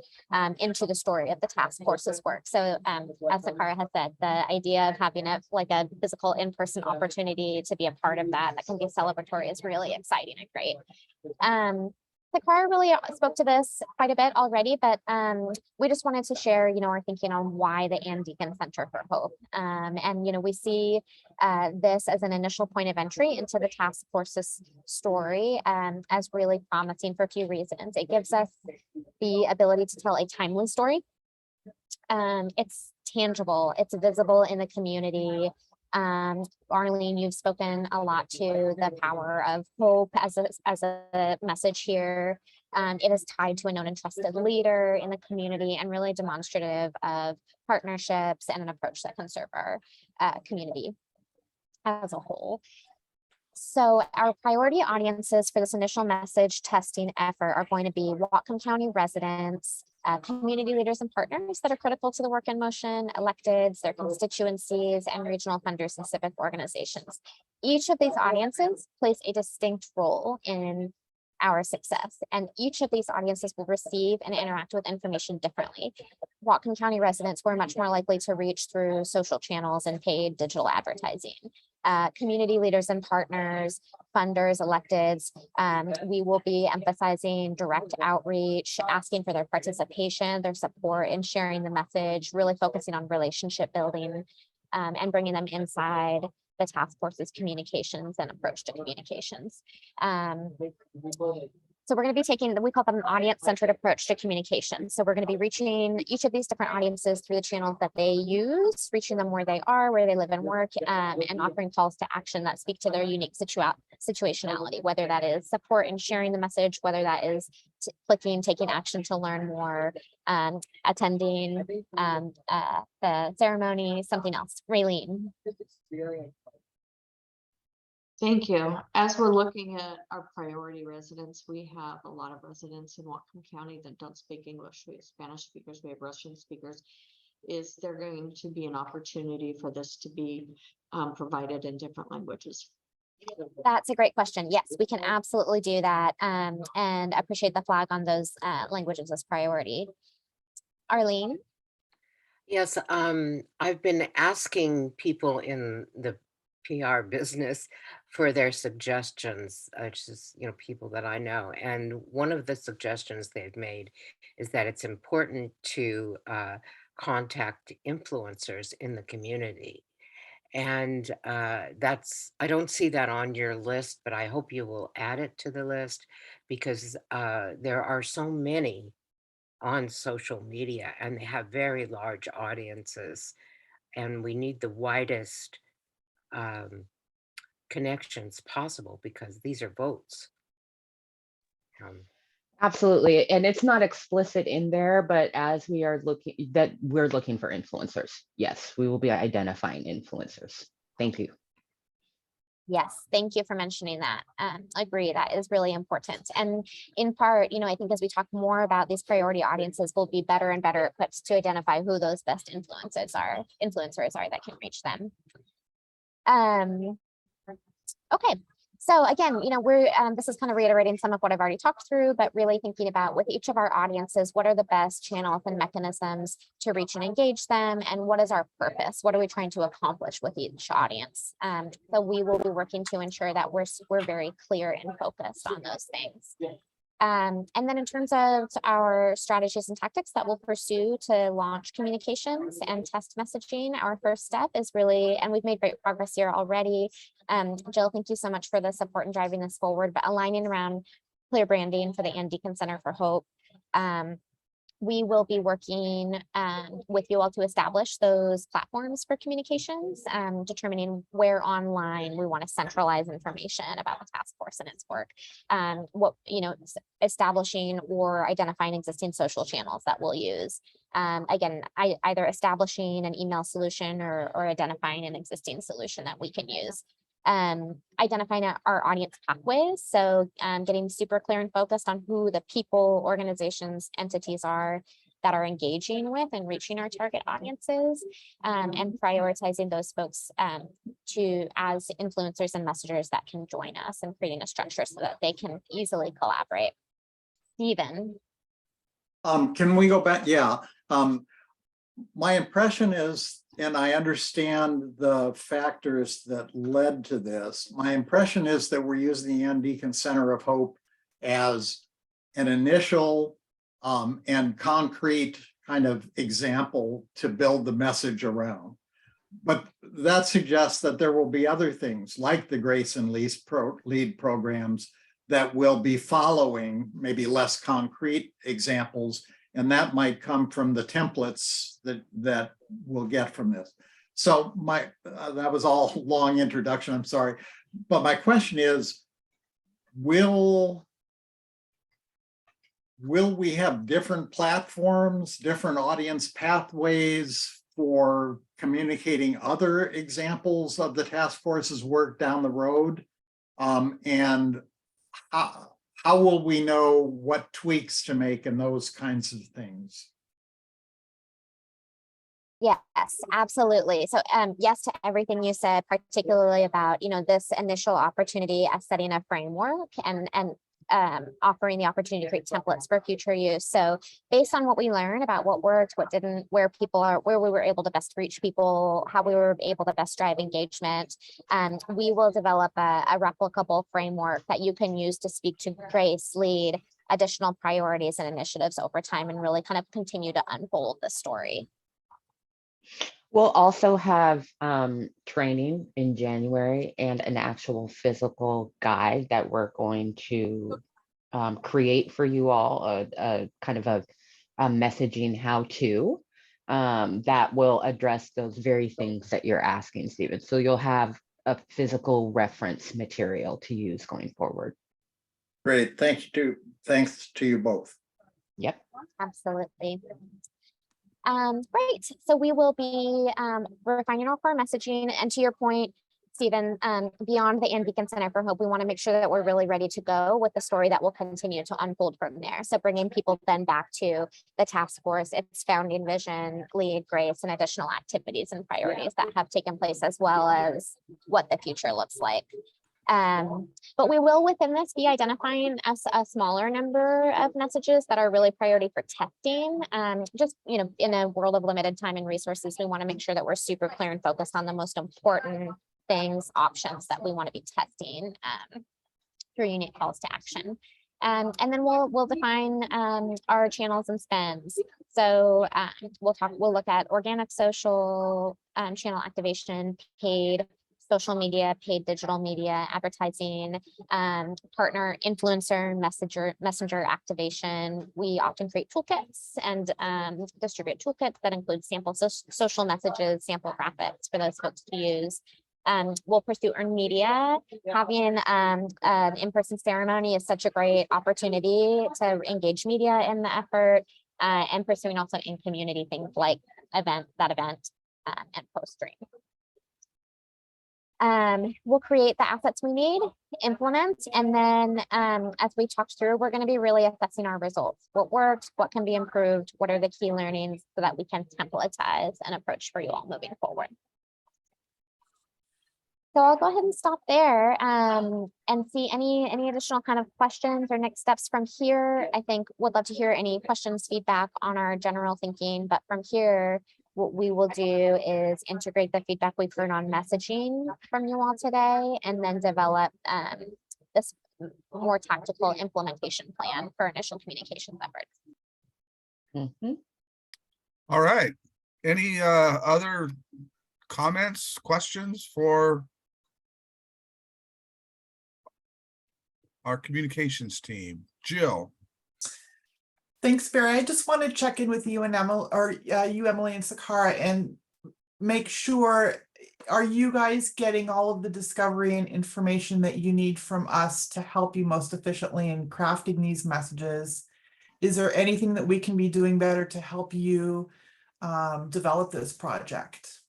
into the story of the task force's work. So as Sakara has said, the idea of having a physical in-person opportunity to be a part of that can be celebratory is really exciting and great. Sakara really spoke to this quite a bit already, but we just wanted to share, our thinking on why the Ann Deacon Center for Hope. And, we see this as an initial point of entry into the task force's story as really promising for a few reasons. It gives us the ability to tell a timely story. It's tangible, it's visible in the community. Arlene, you've spoken a lot to the power of hope as a message here. It is tied to a known and trusted leader in the community and really demonstrative of partnerships and an approach that can serve our community as a whole. So our priority audiences for this initial message testing effort are going to be Whatcom County residents, community leaders and partners that are critical to the work in motion, electeds, their constituencies, and regional funders and civic organizations. Each of these audiences plays a distinct role in our success, and each of these audiences will receive and interact with information differently. Whatcom County residents were much more likely to reach through social channels and paid digital advertising. Community leaders and partners, funders, electeds, we will be emphasizing direct outreach, asking for their participation, their support in sharing the message, really focusing on relationship building and bringing them inside the task force's communications and approach to communications. So we're going to be taking, we call them an audience-centered approach to communication. So we're going to be reaching each of these different audiences through the channels that they use, reaching them where they are, where they live and work, and offering calls to action that speak to their unique situationality, whether that is support in sharing the message, whether that is clicking, taking action to learn more, attending the ceremony, something else. Raylene. Thank you. As we're looking at our priority residents, we have a lot of residents in Whatcom County that don't speak English. We have Spanish speakers, we have Russian speakers. Is there going to be an opportunity for this to be provided in different languages? That's a great question. Yes, we can absolutely do that, and appreciate the flag on those languages as priority. Arlene? Yes, I've been asking people in the PR business for their suggestions, just people that I know. And one of the suggestions they've made is that it's important to contact influencers in the community. And I don't see that on your list, but I hope you will add it to the list because there are so many on social media and they have very large audiences and we need the widest connections possible because these are votes. Absolutely. And it's not explicit in there, but as we're looking for influencers. Yes, we will be identifying influencers. Thank you. Yes, thank you for mentioning that. Agree, that is really important. And in part, I think as we talk more about these priority audiences, we'll be better and better equipped to identify who those best influencers are that can reach them. Okay, so again, we're this is kind of reiterating some of what I've already talked through, but really thinking about with each of our audiences, what are the best channels and mechanisms to reach and engage them, and what is our purpose? What are we trying to accomplish with each audience? So we will be working to ensure that we're very clear and focused on those things. And then in terms of our strategies and tactics that we'll pursue to launch communications and test messaging, our first step is really, and we've made great progress here already. Jill, thank you so much for the support in driving this forward, but aligning around clear branding for the Ann Deacon Center for Hope. We will be working with you all to establish those platforms for communications, determining where online we want to centralize information about the task force and its work. What, establishing or identifying existing social channels that we'll use. Again, either establishing an email solution or identifying an existing solution that we can use. Identifying our audience pathways. So getting super clear and focused on who the people, organizations, entities are that are engaging with and reaching our target audiences, and prioritizing those folks as influencers and messengers that can join us, and creating a structure so that they can easily collaborate. Stephen. Can we go back? Yeah. My impression is, and I understand the factors that led to this, my impression is that we're using the Ann Deacon Center of Hope as an initial and concrete kind of example to build the message around. But that suggests that there will be other things like the Grace and Lead programs that will be following maybe less concrete examples, and that might come from the templates that we'll get from this. So that was all long introduction, I'm sorry. But my question is, will we have different platforms, different audience pathways for communicating other examples of the task force's work down the road? And how will we know what tweaks to make and those kinds of things? Yes, absolutely. So yes to everything you said, particularly about, this initial opportunity as setting a framework and offering the opportunity to create templates for future use. So based on what we learned about what worked, what didn't, where we were able to best reach people, how we were able to best drive engagement, we will develop a replicable framework that you can use to speak to Grace, Lead, additional priorities and initiatives over time, and really kind of continue to unfold the story. We'll also have training in January and an actual physical guide that we're going to create for you all, a kind of a messaging how-to that will address those very things that you're asking, Stephen. So you'll have a physical reference material to use going forward. Great, thanks to you both. Yep. Absolutely. Great. So we will be refining our core messaging. And to your point, Stephen, beyond the Ann Deacon Center for Hope, we want to make sure that we're really ready to go with the story that will continue to unfold from there. So bringing people then back to the task force, its founding vision, Lead, Grace, and additional activities and priorities that have taken place, as well as what the future looks like. But we will within this be identifying a smaller number of messages that are really priority for testing. Just, in a world of limited time and resources, we want to make sure that we're super clear and focused on the most important things, options that we want to be testing through unique calls to action. And then we'll define our channels and spends. So we'll look at organic social channel activation, paid social media, paid digital media, advertising, partner influencer, messenger activation. We often create toolkits and distribute toolkits that include sample social messages, sample graphics for those folks to use. We'll pursue earned media. Having an in-person ceremony is such a great opportunity to engage media in the effort, and pursuing also in-community things like event and post-stream. We'll create the assets we need, implement, and then as we talked through, we're going to be really assessing our results. What worked, what can be improved, what are the key learnings so that we can templatize an approach for you all moving forward. So I'll go ahead and stop there and see any additional kind of questions or next steps from here. I think would love to hear any questions, feedback on our general thinking, but from here, what we will do is integrate the feedback we've heard on messaging from you all today, and then develop more tactical implementation plan for initial communications efforts. Mhm. All right. Any other comments, questions for our communications team? Jill? Thanks, Barry. I just want to check in with you and Emily, or you, Emily, and Sakara, and make sure, are you guys getting all of the discovery and information that you need from us to help you most efficiently in crafting these messages? Is there anything that we can be doing better to help you develop this project?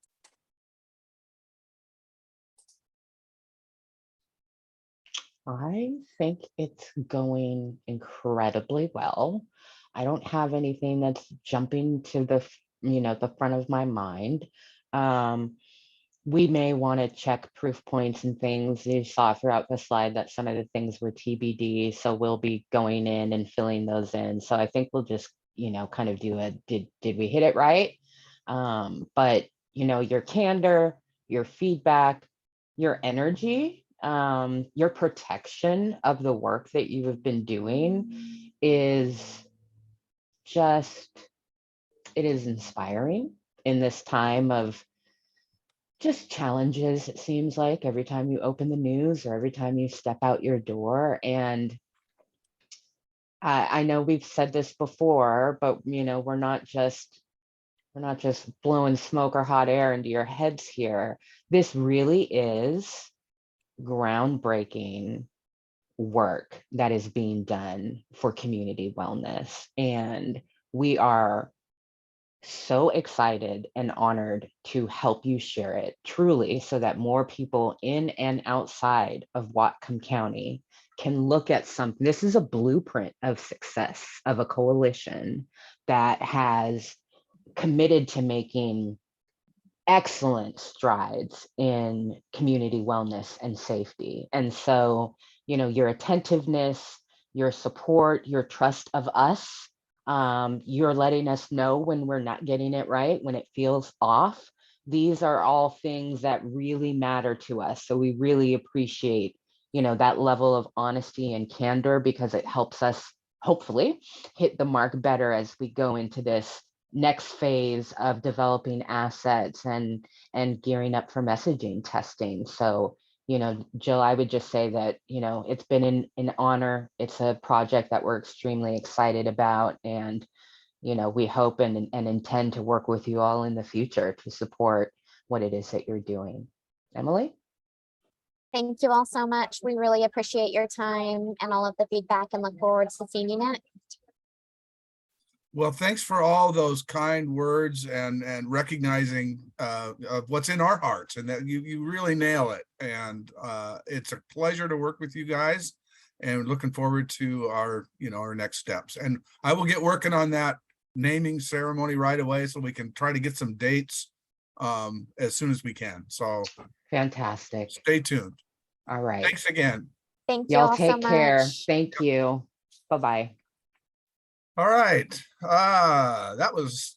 I think it's going incredibly well. I don't have anything that's jumping to the front of my mind. We may want to check proof points and things. You saw throughout the slide that some of the things were TBD, so we'll be going in and filling those in. So I think we'll just, kind of do a, did we hit it right? But your candor, your feedback, your energy, your protection of the work that you have been doing is just, it is inspiring in this time of just challenges. It seems like every time you open the news or every time you step out your door. And I know we've said this before, but we're not just blowing smoke or hot air into your heads here. This really is groundbreaking work that is being done for community wellness. And we are so excited and honored to help you share it truly, so that more people in and outside of Whatcom County can look at something. This is a blueprint of success of a coalition that has committed to making excellent strides in community wellness and safety. And so, your attentiveness, your support, your trust of us, you're letting us know when we're not getting it right, when it feels off. These are all things that really matter to us. So we really appreciate, that level of honesty and candor, because it helps us hopefully hit the mark better as we go into this next phase of developing assets and gearing up for messaging testing. So, Jill, I would just say that, it's been an honor. It's a project that we're extremely excited about. And, we hope and intend to work with you all in the future to support what it is that you're doing. Emily? Thank you all so much. We really appreciate your time and all of the feedback and look forward to seeing you next. Well, thanks for all those kind words and recognizing of what's in our hearts, and that you really nail it. And it's a pleasure to work with you guys, and looking forward to our next steps. And I will get working on that naming ceremony right away, so we can try to get some dates as soon as we can. So Fantastic. stay tuned. All right. Thanks again. Thank you Y'all all so take care. much. Thank you. Bye-bye. All right. That was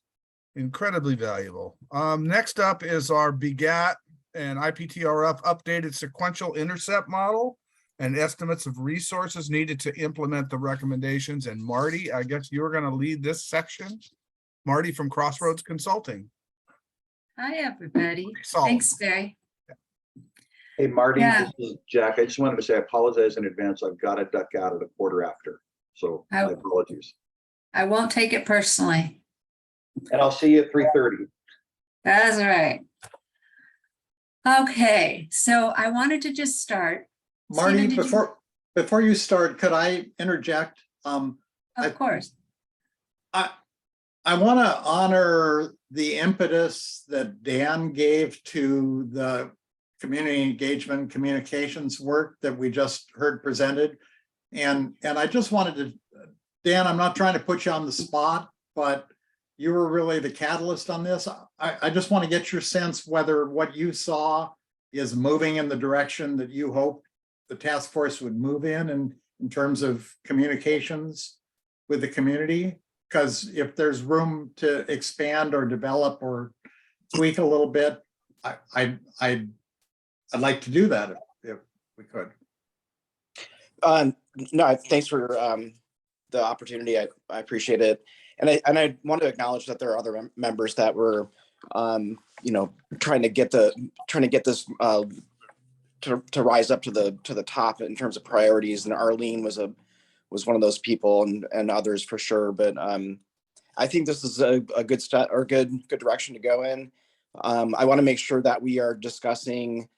incredibly valuable. Next up is our BHGAT and IPRTF updated sequential intercept model and estimates of resources needed to implement the recommendations. And Marty, I guess you're going to lead this section. Marty from Crossroads Consulting. Hi, everybody. Solid. Thanks, Barry. Hey, Marty, Yeah. this is Jack. I just wanted to say I apologize in advance. I've got to duck out at a quarter after. So my apologies. I won't take it personally. And I'll see you at 3:30. That's all right. Okay, so I wanted to just start. Marty, Stephen, did you- before you start, could I interject? Of course. I want to honor the impetus that Dan gave to the community engagement communications work that we just heard presented. And I just wanted to, Dan, I'm not trying to put you on the spot, but you were really the catalyst on this. I just want to get your sense whether what you saw is moving in the direction that you hoped the task force would move in terms of communications with the community. Because if there's room to expand or develop or tweak a little bit, I'd like to do that if we could. No, thanks for the opportunity. I appreciate it. And I want to acknowledge that there are other members that were, trying to get this to rise up to the top in terms of priorities. And Arlene was one of those people, and others for sure. But I think this is a good step or good direction to go in. I want to make sure that we are discussing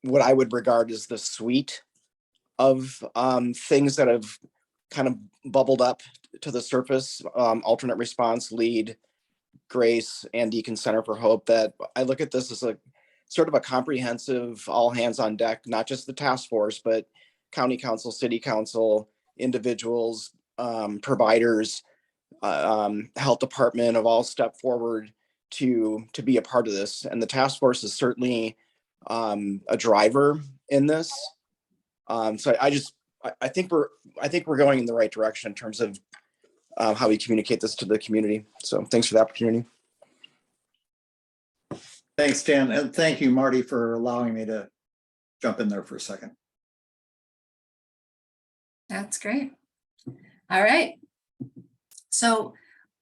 what I would regard as the suite of things that have kind of bubbled up to the surface, alternate response, LEAD, GRACE, and Deacon Center for Hope, that I look at this as a sort of a comprehensive, all hands on deck, not just the task force, but county council, city council, individuals, providers, health department have all stepped forward to be a part of this. And the task force is certainly a driver in this. So I think we're going in the right direction in terms of how we communicate this to the community. So thanks for the opportunity. Thanks, Dan. And thank you, Marty, for allowing me to jump in there for a second. That's great. All right. So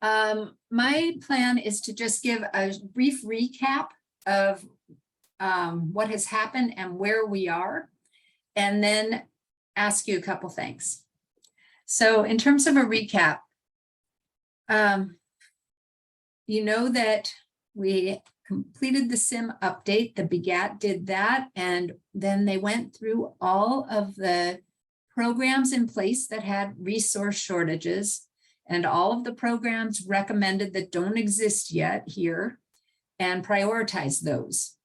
my plan is to just give a brief recap of what has happened and where we are, and then ask you a couple things. So in terms of a recap, you know that we completed the SIM update, the BHGAT did that, and then they went through all of the programs in place that had resource shortages, and all of the programs recommended that don't exist yet here, and prioritized those.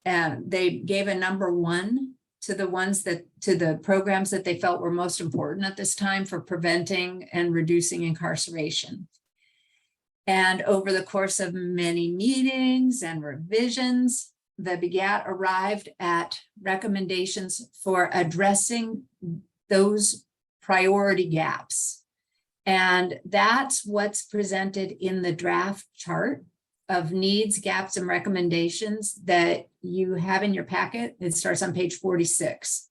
And they gave a number 1 to the programs that they felt were most important at this time for preventing and reducing incarceration. And over the course of many meetings and revisions, the BHGAT arrived at recommendations for addressing those priority gaps. And that's what's presented in the draft chart of needs, gaps, and recommendations that you have in your packet. It starts on page 46.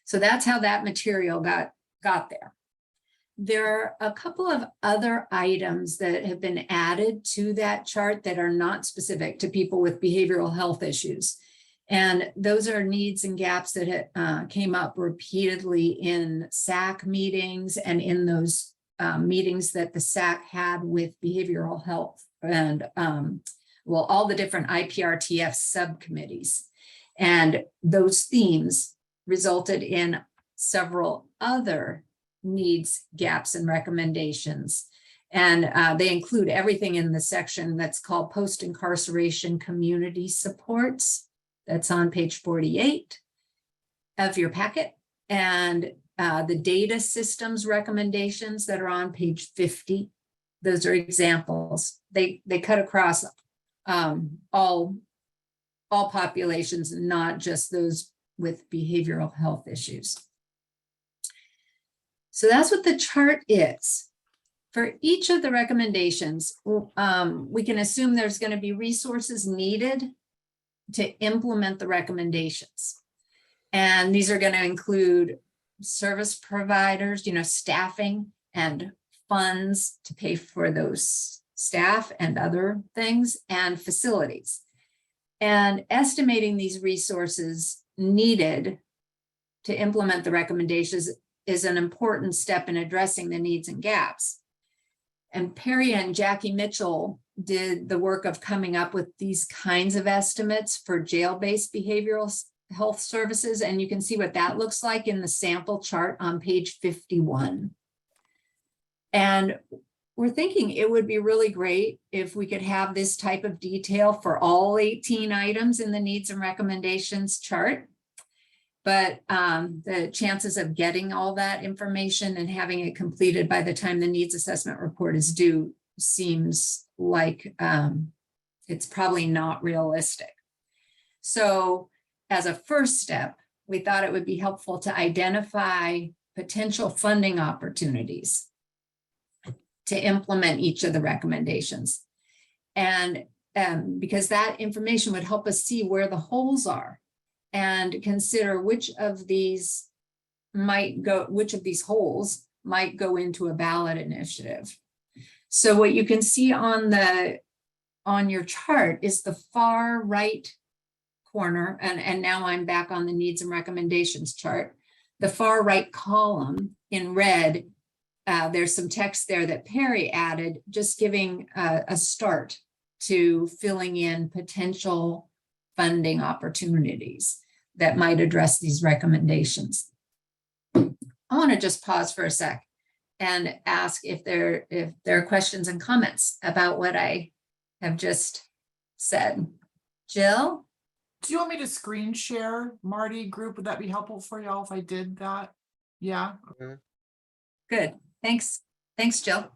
So that's how that material got there. There are a couple of other items that have been added to that chart that are not specific to people with behavioral health issues. And those are needs and gaps that came up repeatedly in SAC meetings and in those meetings that the SAC had with behavioral health and all the different IPRTF subcommittees. And those themes resulted in several other needs, gaps, and recommendations. And they include everything in the section that's called post-incarceration community supports. That's on page 48 of your packet. And the data systems recommendations that are on page 50. Those are examples. They cut across all populations, not just those with behavioral health issues. So that's what the chart is. For each of the recommendations, we can assume there's going to be resources needed to implement the recommendations. And these are going to include service providers, staffing and funds to pay for those staff and other things, and facilities. And estimating these resources needed to implement the recommendations is an important step in addressing the needs and gaps. And Perry and Jackie Mitchell did the work of coming up with these kinds of estimates for jail-based behavioral health services. And you can see what that looks like in the sample chart on page 51. And we're thinking it would be really great if we could have this type of detail for all 18 items in the needs and recommendations chart. But the chances of getting all that information and having it completed by the time the needs assessment report is due seems like it's probably not realistic. So as a first step, we thought it would be helpful to identify potential funding opportunities to implement each of the recommendations. And because that information would help us see where the holes are and consider which of these might go, which of these holes might go into a ballot initiative. So what you can see on your chart is the far right corner, and now I'm back on the needs and recommendations chart. The far right column in red, there's some text there that Perry added, just giving a start to filling in potential funding opportunities that might address these recommendations. I want to just pause for a sec and ask if there are questions and comments about what I have just said. Jill? Do you want me to screen share Marty group? Would that be helpful for y'all if I did that? Yeah. Good. Thanks. Thanks, Jill.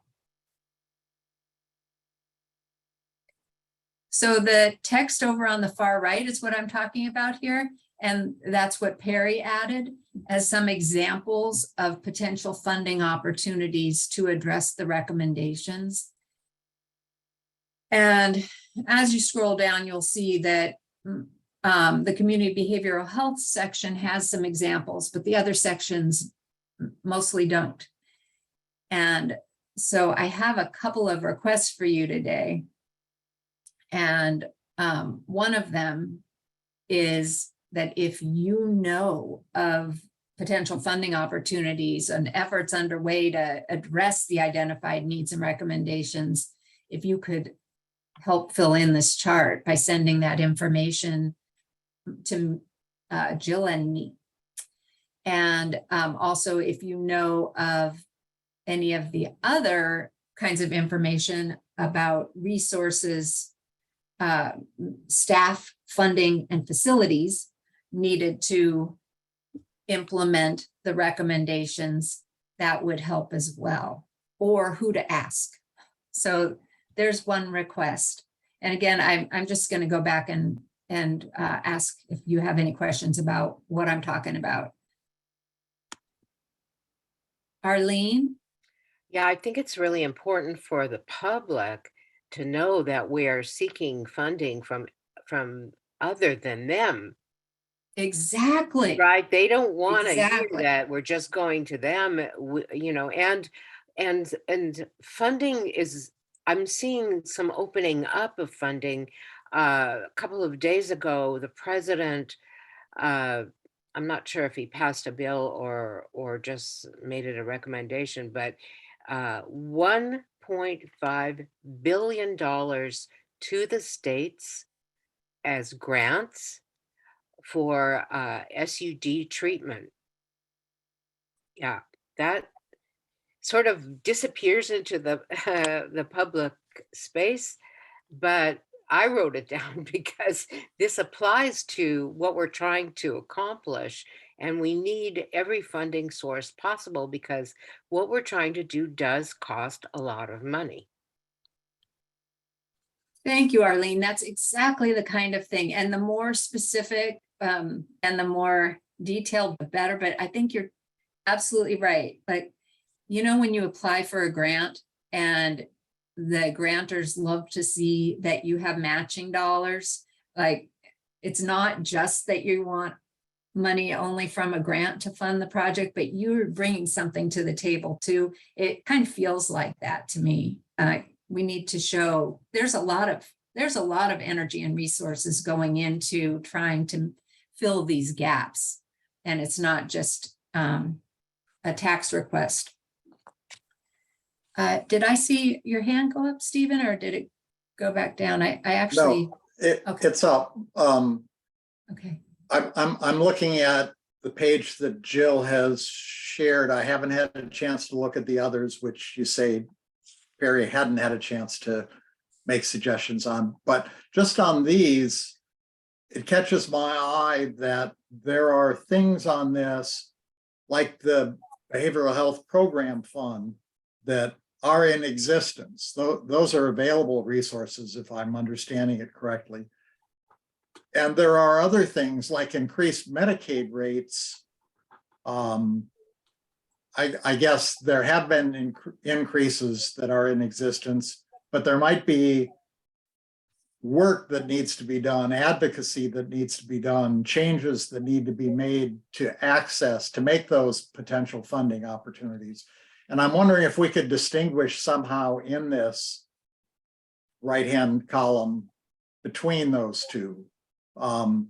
So the text over on the far right is what I'm talking about here. And that's what Perry added as some examples of potential funding opportunities to address the recommendations. And as you scroll down, you'll see that the community behavioral health section has some examples, but the other sections mostly don't. And so I have a couple of requests for you today. And one of them is that if you know of potential funding opportunities and efforts underway to address the identified needs and recommendations, if you could help fill in this chart by sending that information to Jill and me. And also, if you know of any of the other kinds of information about resources, staff, funding, and facilities needed to implement the recommendations, that would help as well, or who to ask. So there's one request. And again, I'm just going to go back and ask if you have any questions about what I'm talking about. Arlene? Yeah, I think it's really important for the public to know that we are seeking funding from other than them. Exactly. Right? They don't want to hear Exactly. that we're just going to them, you know, and funding is, I'm seeing some opening up of funding. A couple of days ago, the president, I'm not sure if he passed a bill or just made it a recommendation, but $1.5 billion to the states as grants for SUD treatment. Yeah, that sort of disappears into the the public space, but I wrote it down because this applies to what we're trying to accomplish, and we need every funding source possible because what we're trying to do does cost a lot of money. Thank you, Arlene. That's exactly the kind of thing. And the more specific and the more detailed, the better. But I think you're absolutely right. Like, you know, when you apply for a grant and the grantors love to see that you have matching dollars, like it's not just that you want money only from a grant to fund the project, but you're bringing something to the table too. It kind of feels like that to me. We need to show there's a lot of energy and resources going into trying to fill these gaps. And it's not just a tax request. Did I see your hand go up, Stephen, or did it go back down? I actually. No, Okay. it's up. Okay. I'm looking at the page that Jill has shared. I haven't had a chance to look at the others, which you say Barry hadn't had a chance to make suggestions on. But just on these, it catches my eye that there are things on this, like the Behavioral Health Program Fund, that are in existence. Those are available resources, if I'm understanding it correctly. And there are other things like increased Medicaid rates. I guess there have been increases that are in existence, but there might be work that needs to be done, advocacy that needs to be done, changes that need to be made to access, to make those potential funding opportunities. And I'm wondering if we could distinguish somehow in this right-hand column between those two. So,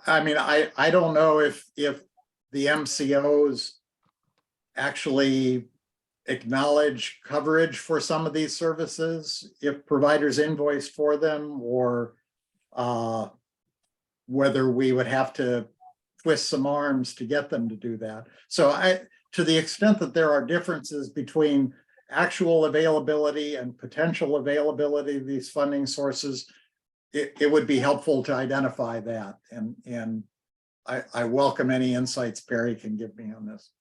I mean, I don't know if the MCOs actually acknowledge coverage for some of these services, if providers invoice for them, or whether we would have to twist some arms to get them to do that. So to the extent that there are differences between actual availability and potential availability of these funding sources, it would be helpful to identify that. And I welcome any insights Barry can give me on this.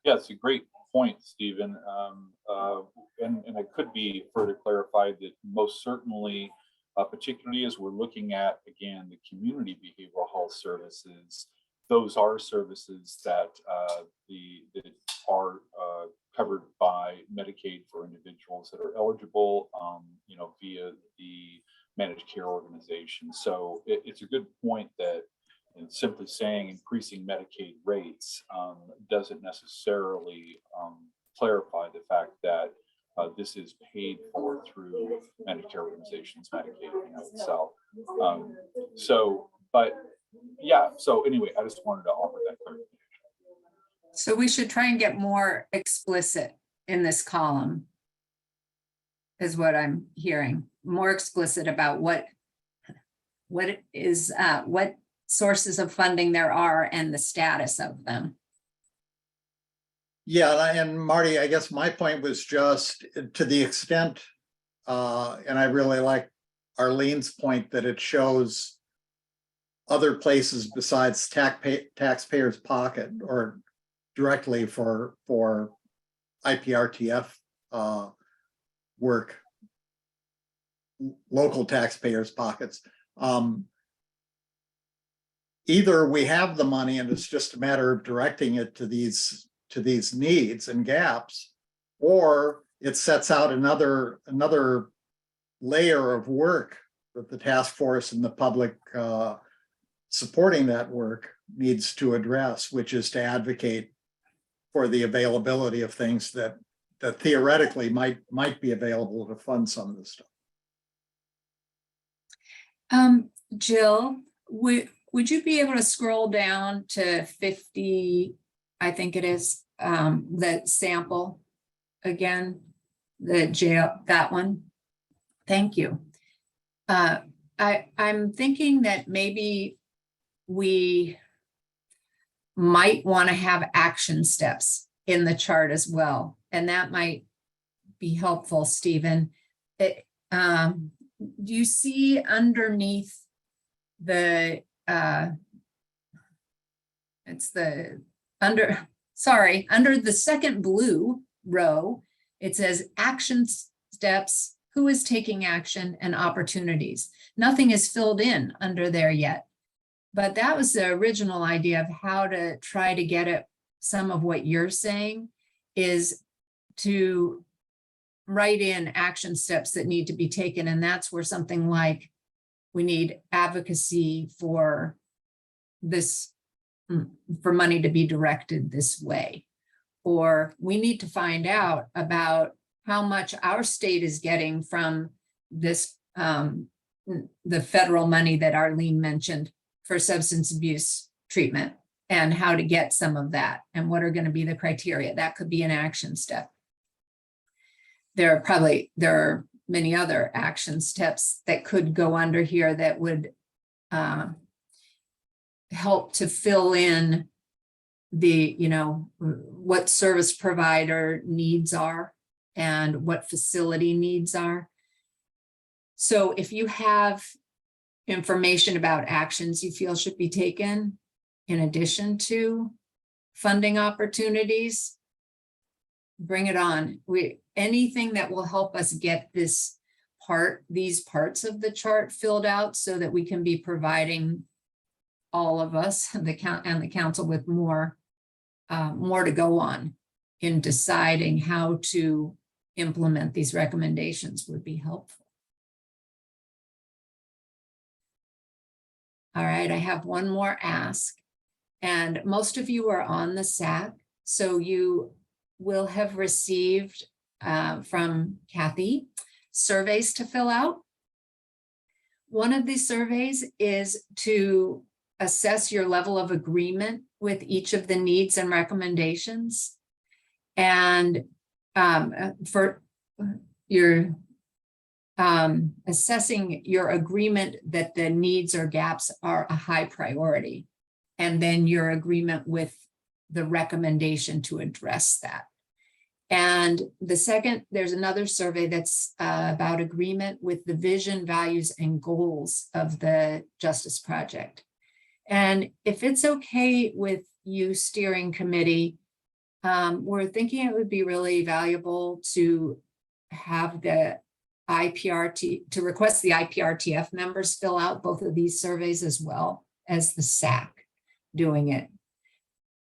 Yeah, it's a great point, Stephen. And it could be further clarified that most certainly, particularly as we're looking at, again, the community behavioral health services, those are services that that are covered by Medicaid for individuals that are eligible, via the managed care organization. So it's a good point that simply saying increasing Medicaid rates doesn't necessarily clarify the fact that this is paid for through managed care organizations, Medicaid itself. So anyway, I just wanted to offer that clarification. So we should try and get more explicit in this column, is what I'm hearing. More explicit about what sources of funding there are and the status of them. Yeah, and Marty, I guess my point was just to the extent, and I really like Arlene's point that it shows other places besides taxpayers' pocket or directly for IPRTF work, local taxpayers' pockets. Either we have the money and it's just a matter of directing it to these needs and gaps, or it sets out another layer of work that the task force and the public supporting that work needs to address, which is to advocate for the availability of things that theoretically might be available to fund some of this stuff. Jill, would you be able to scroll down to 50, I think it is, the sample again, that one? Thank you. I'm thinking that maybe we might want to have action steps in the chart as well. And that might be helpful, Stephen. Do you see underneath the, under the second blue row, it says action steps, who is taking action, and opportunities. Nothing is filled in under there yet. But that was the original idea of how to try to get at some of what you're saying, is to write in action steps that need to be taken. And that's where something like, we need advocacy for this, for money to be directed this way. Or we need to find out about how much our state is getting from this, the federal money that Arlene mentioned for substance abuse treatment, and how to get some of that, and what are going to be the criteria. That could be an action step. There are many other action steps that could go under here that would help to fill in the, what service provider needs are and what facility needs are. So if you have information about actions you feel should be taken in addition to funding opportunities, bring it on. Anything that will help us get these parts of the chart filled out so that we can be providing all of us, the council, with more to go on in deciding how to implement these recommendations would be helpful. All right, I have one more ask. And most of you are on the SAC, so you will have received from Kathy surveys to fill out. One of these surveys is to assess your level of agreement with each of the needs and recommendations. And for your assessing your agreement that the needs or gaps are a high priority, and then your agreement with the recommendation to address that. And the second, there's another survey that's about agreement with the vision, values, and goals of the Justice Project. And if it's okay with you, steering committee, we're thinking it would be really valuable to have the to request the IPRTF members fill out both of these surveys as well as the SAC doing it.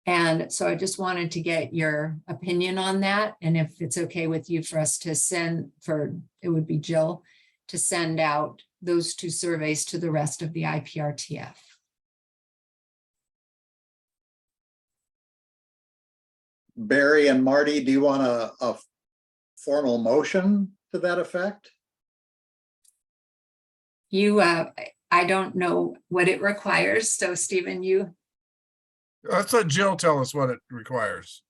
And so I just wanted to get your opinion on that. And if it's okay with you for us to send it would be Jill, to send out those two surveys to the rest of the IPRTF. Barry and Marty, do you want a formal motion to that effect? You, I don't know what it requires. So Stephen, you. Let's let Jill tell us what it requires.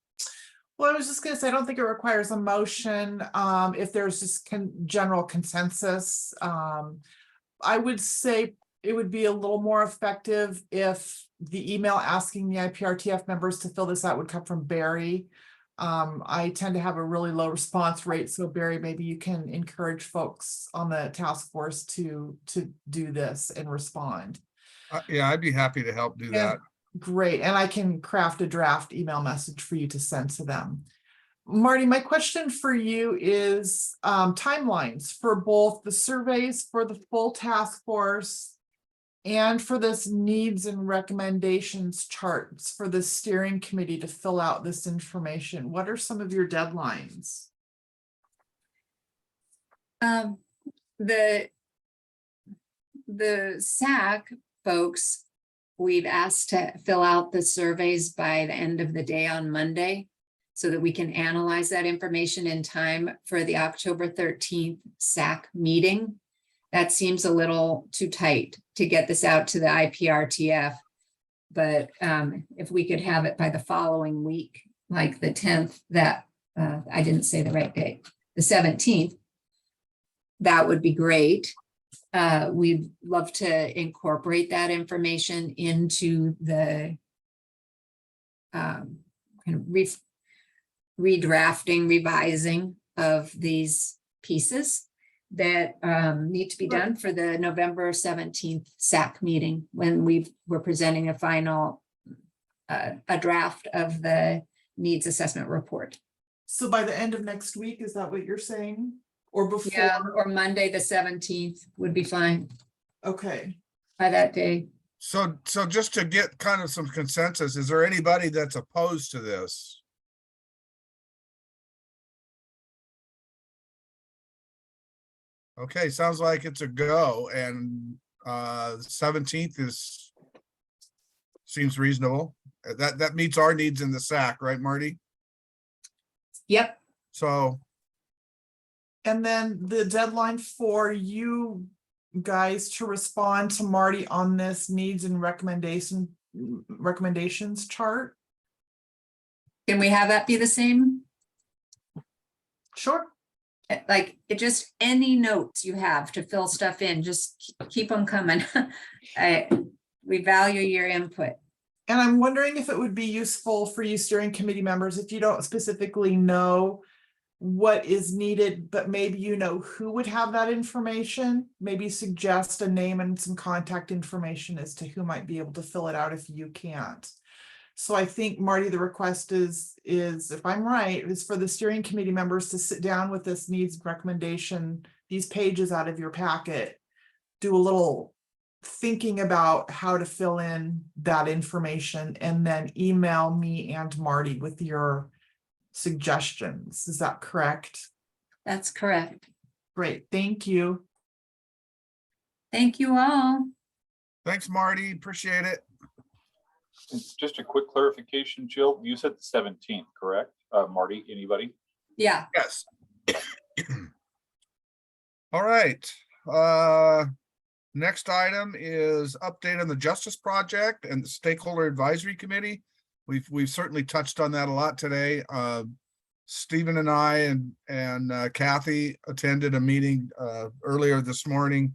Well, I was just gonna say, I don't think it requires a motion. If there's just general consensus, I would say it would be a little more effective if the email asking the IPRTF members to fill this out would come from Barry. I tend to have a really low response rate, so Barry, maybe you can encourage folks on the task force to do this and respond. Yeah, I'd be happy to help do that. Great, and I can craft a draft email message for you to send to them. Marty, my question for you is timelines for both the surveys for the full task force and for this needs and recommendations charts for the steering committee to fill out this information. What are some of your deadlines? The SAC folks, we've asked to fill out the surveys by the end of the day on Monday so that we can analyze that information in time for the October 13th SAC meeting. That seems a little too tight to get this out to the IPRTF. But if we could have it by the following week, like the 10th, that I didn't say the right date, the 17th, that would be great. We'd love to incorporate that information into the kind of redrafting, revising of these pieces that need to be done for the November 17th SAC meeting, when we're presenting a final a draft of the needs assessment report. So by the end of next week, is that what you're saying? Or before? Yeah, or Monday, the 17th would be fine. Okay. By that day. So just to get kind of some consensus, is there anybody that's opposed to this? Okay, sounds like it's a go, and 17th seems reasonable. That meets our needs in the SAC, right, Marty? Yep. So. And then the deadline for you guys to respond to Marty on this needs and recommendations chart. Can we have that be the same? Sure. Like it just any notes you have to fill stuff in, just keep them coming. We value your input. And I'm wondering if it would be useful for you steering committee members, if you don't specifically know what is needed, but maybe you know who would have that information, maybe suggest a name and some contact information as to who might be able to fill it out if you can't. So I think, Marty, the request is if I'm right, is for the steering committee members to sit down with this needs recommendation, these pages out of your packet, do a little thinking about how to fill in that information, and then email me and Marty with your suggestions. Is that correct? That's correct. Great, thank you. Thank you all. Thanks, Marty. Appreciate it. And just a quick clarification, Jill, you said the 17th, correct? Marty, anybody? Yeah. Yes. All right. Next item is update on the Justice Project and the Stakeholder Advisory Committee. We've certainly touched on that a lot today. Stephen and I and Kathy attended a meeting earlier this morning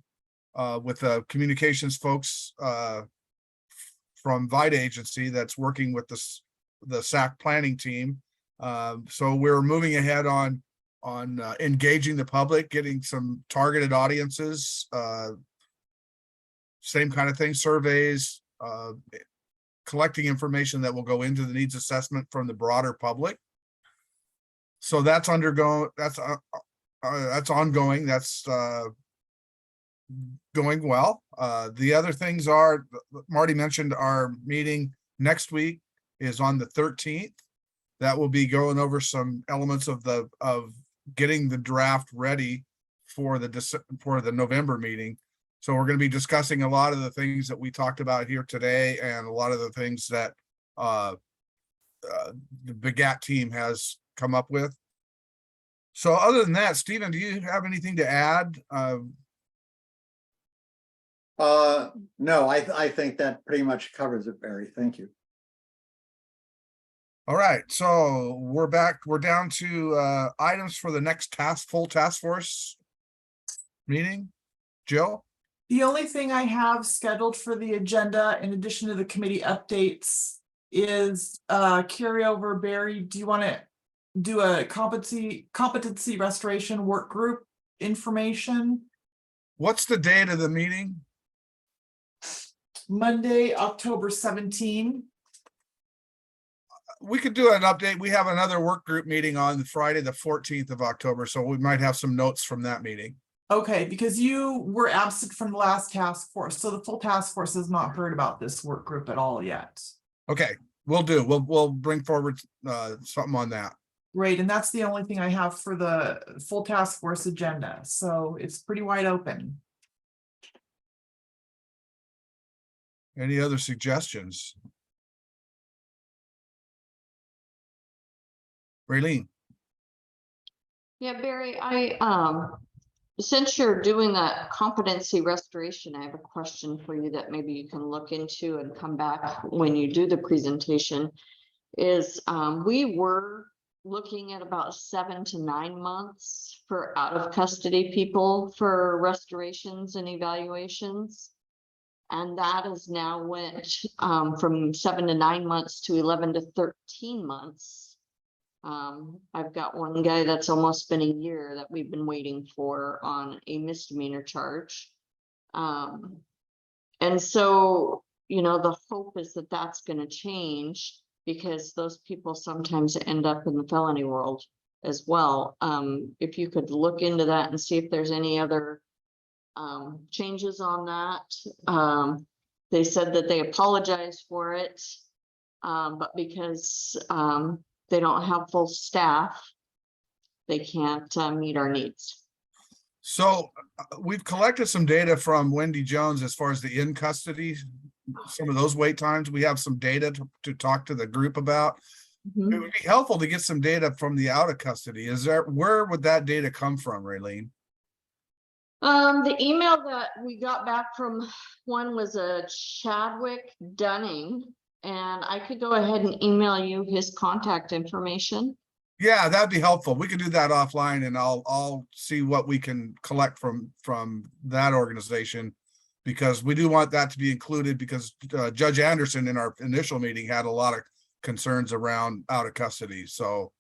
with the communications folks from Vite Agency that's working with the SAC planning team. So we're moving ahead on engaging the public, getting some targeted audiences, same kind of thing, surveys, collecting information that will go into the needs assessment from the broader public. So that's ongoing. That's going well. The other things are, Marty mentioned our meeting next week is on the 13th. That will be going over some elements of getting the draft ready for the November meeting. So we're going to be discussing a lot of the things that we talked about here today and a lot of the things that the BHGAT team has come up with. So other than that, Stephen, do you have anything to add? No, I think that pretty much covers it, Barry. Thank you. All right, so we're back. We're down to items for the next full task force meeting. Jill? The only thing I have scheduled for the agenda, in addition to the committee updates, is carryover. Barry, do you want to do a competency restoration work group information? What's the date of the meeting? Monday, October 17. We could do an update. We have another work group meeting on Friday, the 14th of October, so we might have some notes from that meeting. Okay, because you were absent from the last task force, so the full task force has not heard about this work group at all yet. Okay, we'll do. We'll bring forward something on that. Great, and that's the only thing I have for the full task force agenda, so it's pretty wide open. Any other suggestions? Raylene? Yeah, Barry, since you're doing that competency restoration, I have a question for you that maybe you can look into and come back when you do the presentation. We were looking at about 7 to 9 months for out of custody people for restorations and evaluations. And that has now went from 7 to 9 months to 11 to 13 months. I've got one guy that's almost been a year that we've been waiting for on a misdemeanor charge. And so, the hope is that that's going to change, because those people sometimes end up in the felony world as well. If you could look into that and see if there's any other changes on that. They said that they apologized for it, but because they don't have full staff, they can't meet our needs. So we've collected some data from Wendy Jones as far as the in custody, some of those wait times. We have some data to talk to the group about. It would be helpful to get some data from the out of custody. Where would that data come from, Raylene? The email that we got back from one was a Chadwick Dunning, and I could go ahead and email you his contact information. Yeah, that'd be helpful. We could do that offline, and I'll see what we can collect from that organization, because we do want that to be included, because Judge Anderson in our initial meeting had a lot of concerns around out of custody. So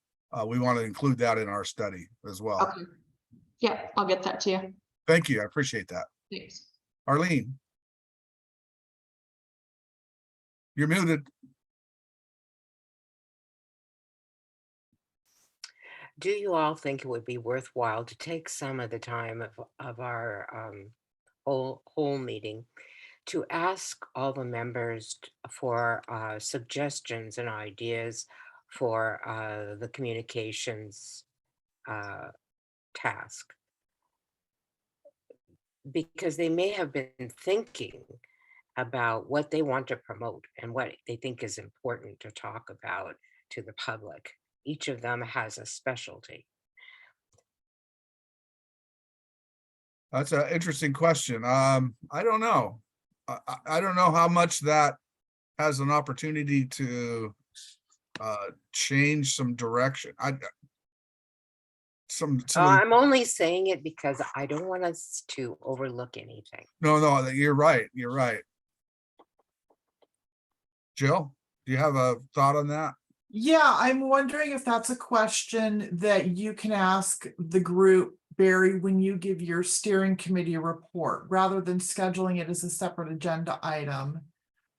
we want to include that in our study as well. Okay. Yeah, I'll get that to you. Thank you. I appreciate that. Thanks. Arlene. You're muted. Do you all think it would be worthwhile to take some of the time of our whole meeting to ask all the members for suggestions and ideas for the communications task. Because they may have been thinking about what they want to promote and what they think is important to talk about to the public. Each of them has a specialty. That's an interesting question. I don't know. I don't know how much that has an opportunity to change some direction. I'm only saying it because I don't want us to overlook anything. No, you're right. You're right. Jill, do you have a thought on that? Yeah, I'm wondering if that's a question that you can ask the group, Barry, when you give your steering committee report, rather than scheduling it as a separate agenda item.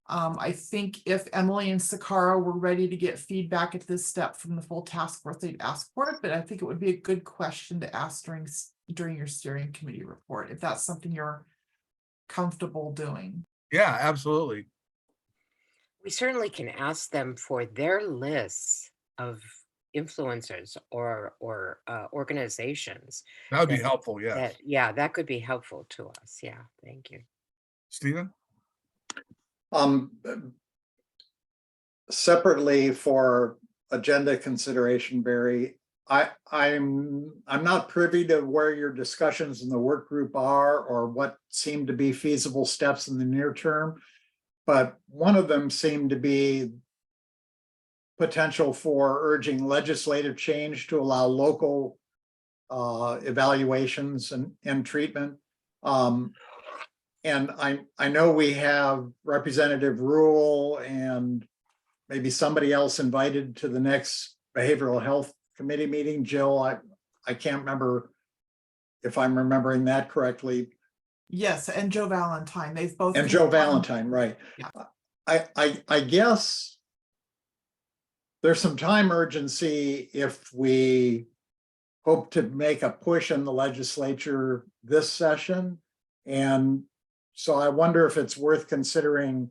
I think if Emily and Sakara were ready to get feedback at this step from the full task force, they'd ask for it, but I think it would be a good question to ask during your steering committee report, if that's something you're comfortable doing. Yeah, absolutely. We certainly can ask them for their lists of influencers or organizations. That would be that- helpful, yes. Yeah, that could be helpful to us. Yeah, thank you. Stephen? Separately for agenda consideration, Barry, I'm not privy to where your discussions in the work group are or what seem to be feasible steps in the near term. But one of them seemed to be potential for urging legislative change to allow local evaluations and treatment. And I know we have Representative Rule and maybe somebody else invited to the next Behavioral Health Committee meeting. Jill, I can't remember if I'm remembering that correctly. Yes, and Joe Valentine, they've both. And Joe Valentine, right. Yeah. I guess there's some time urgency if we hope to make a push in the legislature this session. And so I wonder if it's worth considering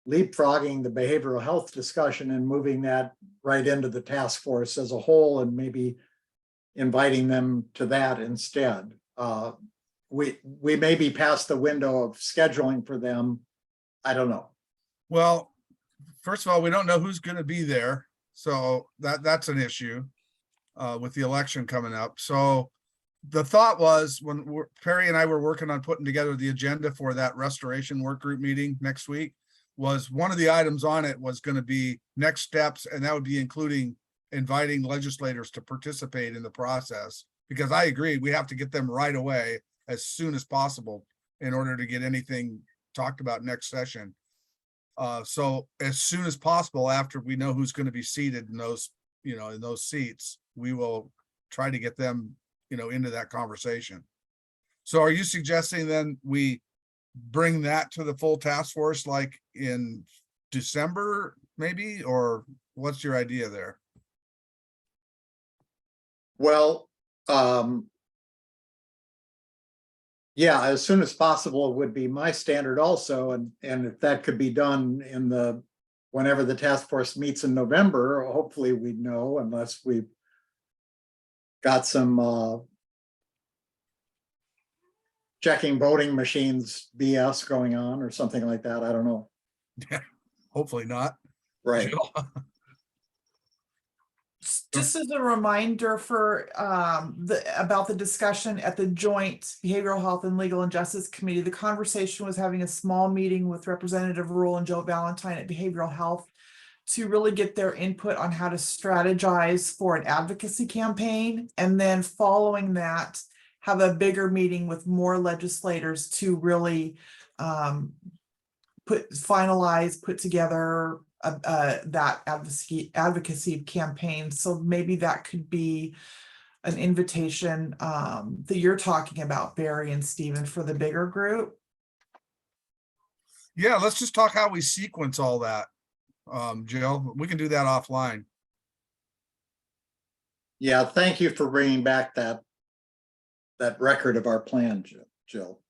leapfrogging the behavioral health discussion and moving that right into the task force as a whole and maybe inviting them to that instead. We may be past the window of scheduling for them. I don't know. Well, first of all, we don't know who's going to be there. So that's an issue with the election coming up. So the thought was when Perry and I were working on putting together the agenda for that restoration work group meeting next week, was one of the items on it was going to be next steps. And that would be including inviting legislators to participate in the process, because I agree, we have to get them right away as soon as possible in order to get anything talked about next session. So as soon as possible, after we know who's going to be seated in those, in those seats, we will try to get them, into that conversation. So are you suggesting then we bring that to the full task force like in December maybe, or what's your idea there? Well, yeah, as soon as possible would be my standard also. And if that could be done in whenever the task force meets in November, hopefully we'd know, unless we've got some checking voting machines BS going on or something like that. I don't know. Yeah, hopefully not. Right. Just as a reminder for about the discussion at the joint Behavioral Health and Legal and Justice Committee, the conversation was having a small meeting with Representative Rule and Joe Valentine at Behavioral Health to really get their input on how to strategize for an advocacy campaign. And then following that, have a bigger meeting with more legislators to really put together that advocacy campaign. So maybe that could be an invitation that you're talking about, Barry and Stephen, for the bigger group. Yeah, let's just talk how we sequence all that. Jill, we can do that offline. Yeah, thank you for bringing back that record of our plan, Jill.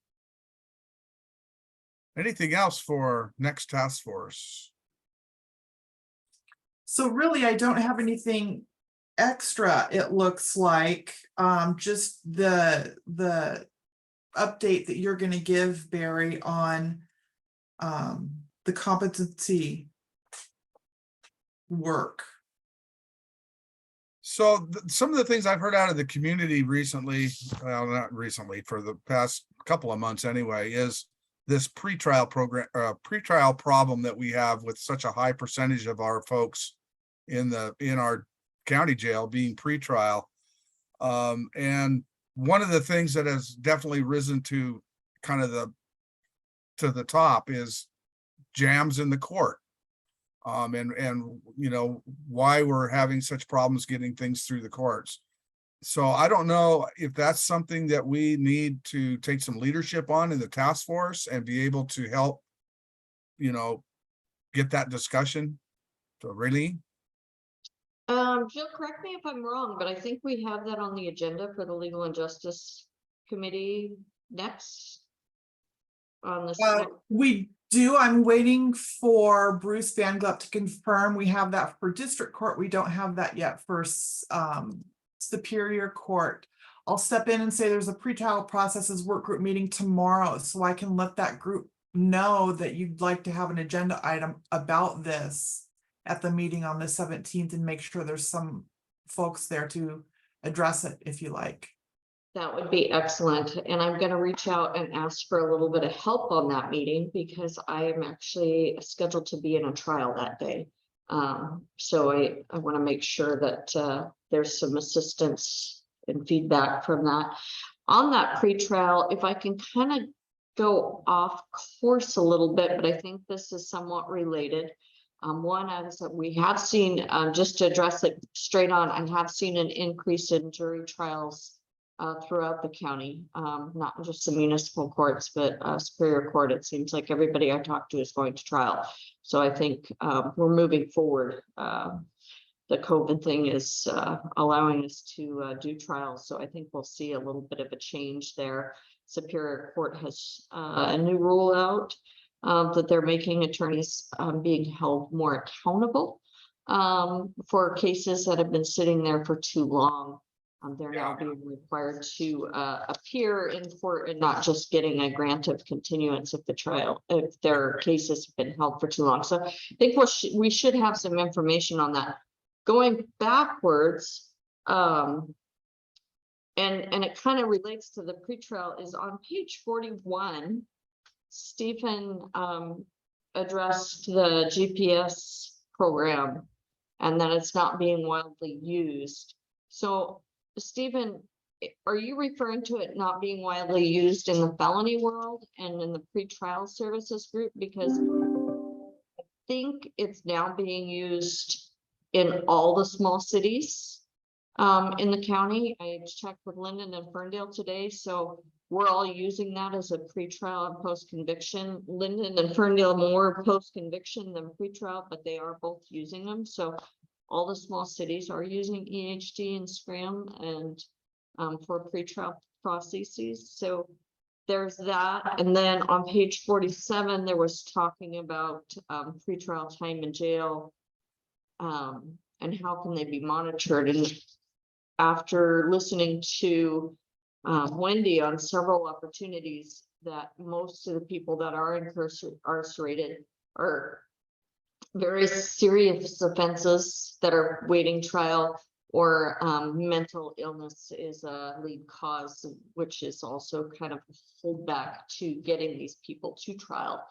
Anything else for next task force? So really, I don't have anything extra, it looks like, just the update that you're gonna give, Barry, on the competency work. So some of the things I've heard out of the community recently, well, not recently, for the past couple of months anyway, is this pretrial program, pretrial problem that we have with such a high percentage of our folks in our county jail being pretrial. And one of the things that has definitely risen to kind of the top is jams in the court. And you know, why we're having such problems getting things through the courts. So I don't know if that's something that we need to take some leadership on in the task force and be able to help, you know, get that discussion. So really, Jill, correct me if I'm wrong, but I think we have that on the agenda for the Legal and Justice Committee next. On this. We do. I'm waiting for Bruce Van Glup to confirm. We have that for district court. We don't have that yet for Superior Court. I'll step in and say there's a pretrial processes work group meeting tomorrow, so I can let that group know that you'd like to have an agenda item about this at the meeting on the 17th and make sure there's some folks there to address it if you like. That would be excellent. And I'm going to reach out and ask for a little bit of help on that meeting because I am actually scheduled to be in a trial that day. So I want to make sure that there's some assistance and feedback from that. On that pretrial, if I can kind of go off course a little bit, but I think this is somewhat related. One is that we have seen, just to address it straight on, I have seen an increase in jury trials throughout the county, not just the municipal courts, but Superior Court. It seems like everybody I talk to is going to trial. So I think we're moving forward. The COVID thing is allowing us to do trials. So I think we'll see a little bit of a change there. Superior Court has a new rule out that they're making attorneys being held more accountable for cases that have been sitting there for too long. They're now being required to appear in court and not just getting a grant of continuance if their cases have been held for too long. So I think we should have some information on that. Going backwards, and it kind of relates to the pretrial, is on page 41, Stephen addressed the GPS program and that it's not being widely used. So Stephen, are you referring to it not being widely used in the felony world and in the pretrial services group? Because I think it's now being used in all the small cities in the county. I checked with Linden and Ferndale today, so we're all using that as a pretrial and post-conviction. Linden and Ferndale more post-conviction than pretrial, but they are both using them. So all the small cities are using EHD and Scram and for pretrial processes. So there's that. And then on page 47, there was talking about pretrial time in jail and how can they be monitored. And after listening to Wendy on several opportunities, that most of the people that are incarcerated are very serious offenses that are waiting trial, or mental illness is a lead cause, which is also kind of a holdback to getting these people to trial.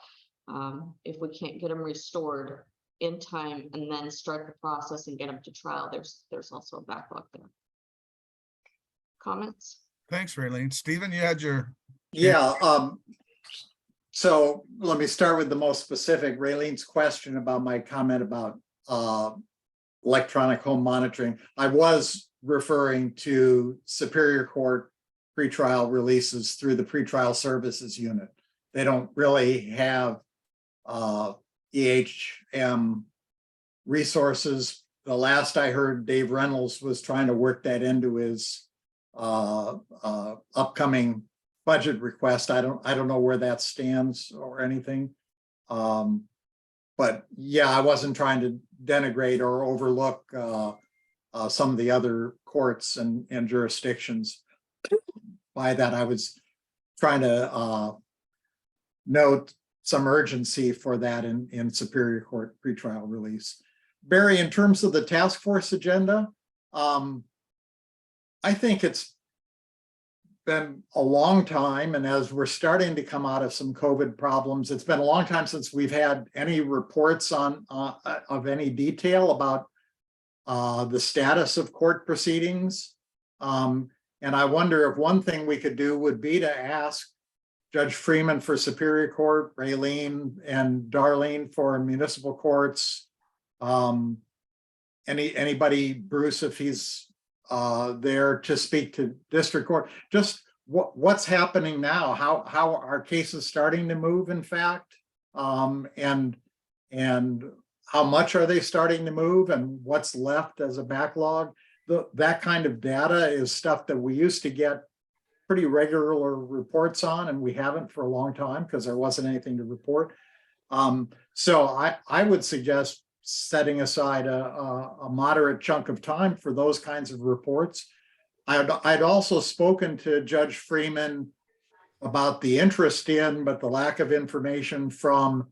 If we can't get them restored in time and then start the process and get them to trial, there's also a backlog there. Comments? thanks, Raylene. Stephen, you had your. Yeah, so let me start with the most specific. Raylene's question about my comment about electronic home monitoring. I was referring to Superior Court pretrial releases through the pretrial services unit. They don't really have EHM resources. The last I heard, Dave Reynolds was trying to work that into his upcoming budget request. I don't know where that stands or anything. But yeah, I wasn't trying to denigrate or overlook some of the other courts and jurisdictions. By that, I was trying to note some urgency for that in Superior Court pretrial release. Barry, in terms of the task force agenda, I think it's been a long time, and as we're starting to come out of some COVID problems, it's been a long time since we've had any reports on of any detail about the status of court proceedings. And I wonder if one thing we could do would be to ask Judge Freeman for Superior Court, Raylene and Darlene for municipal courts. Anybody, Bruce, if he's there to speak to district court, just what's happening now, how are cases starting to move, in fact, and how much are they starting to move, and what's left as a backlog. That kind of data is stuff that we used to get pretty regular reports on, and we haven't for a long time because there wasn't anything to report. So I would suggest setting aside a moderate chunk of time for those kinds of reports. I'd also spoken to Judge Freeman about the interest in, but the lack of information from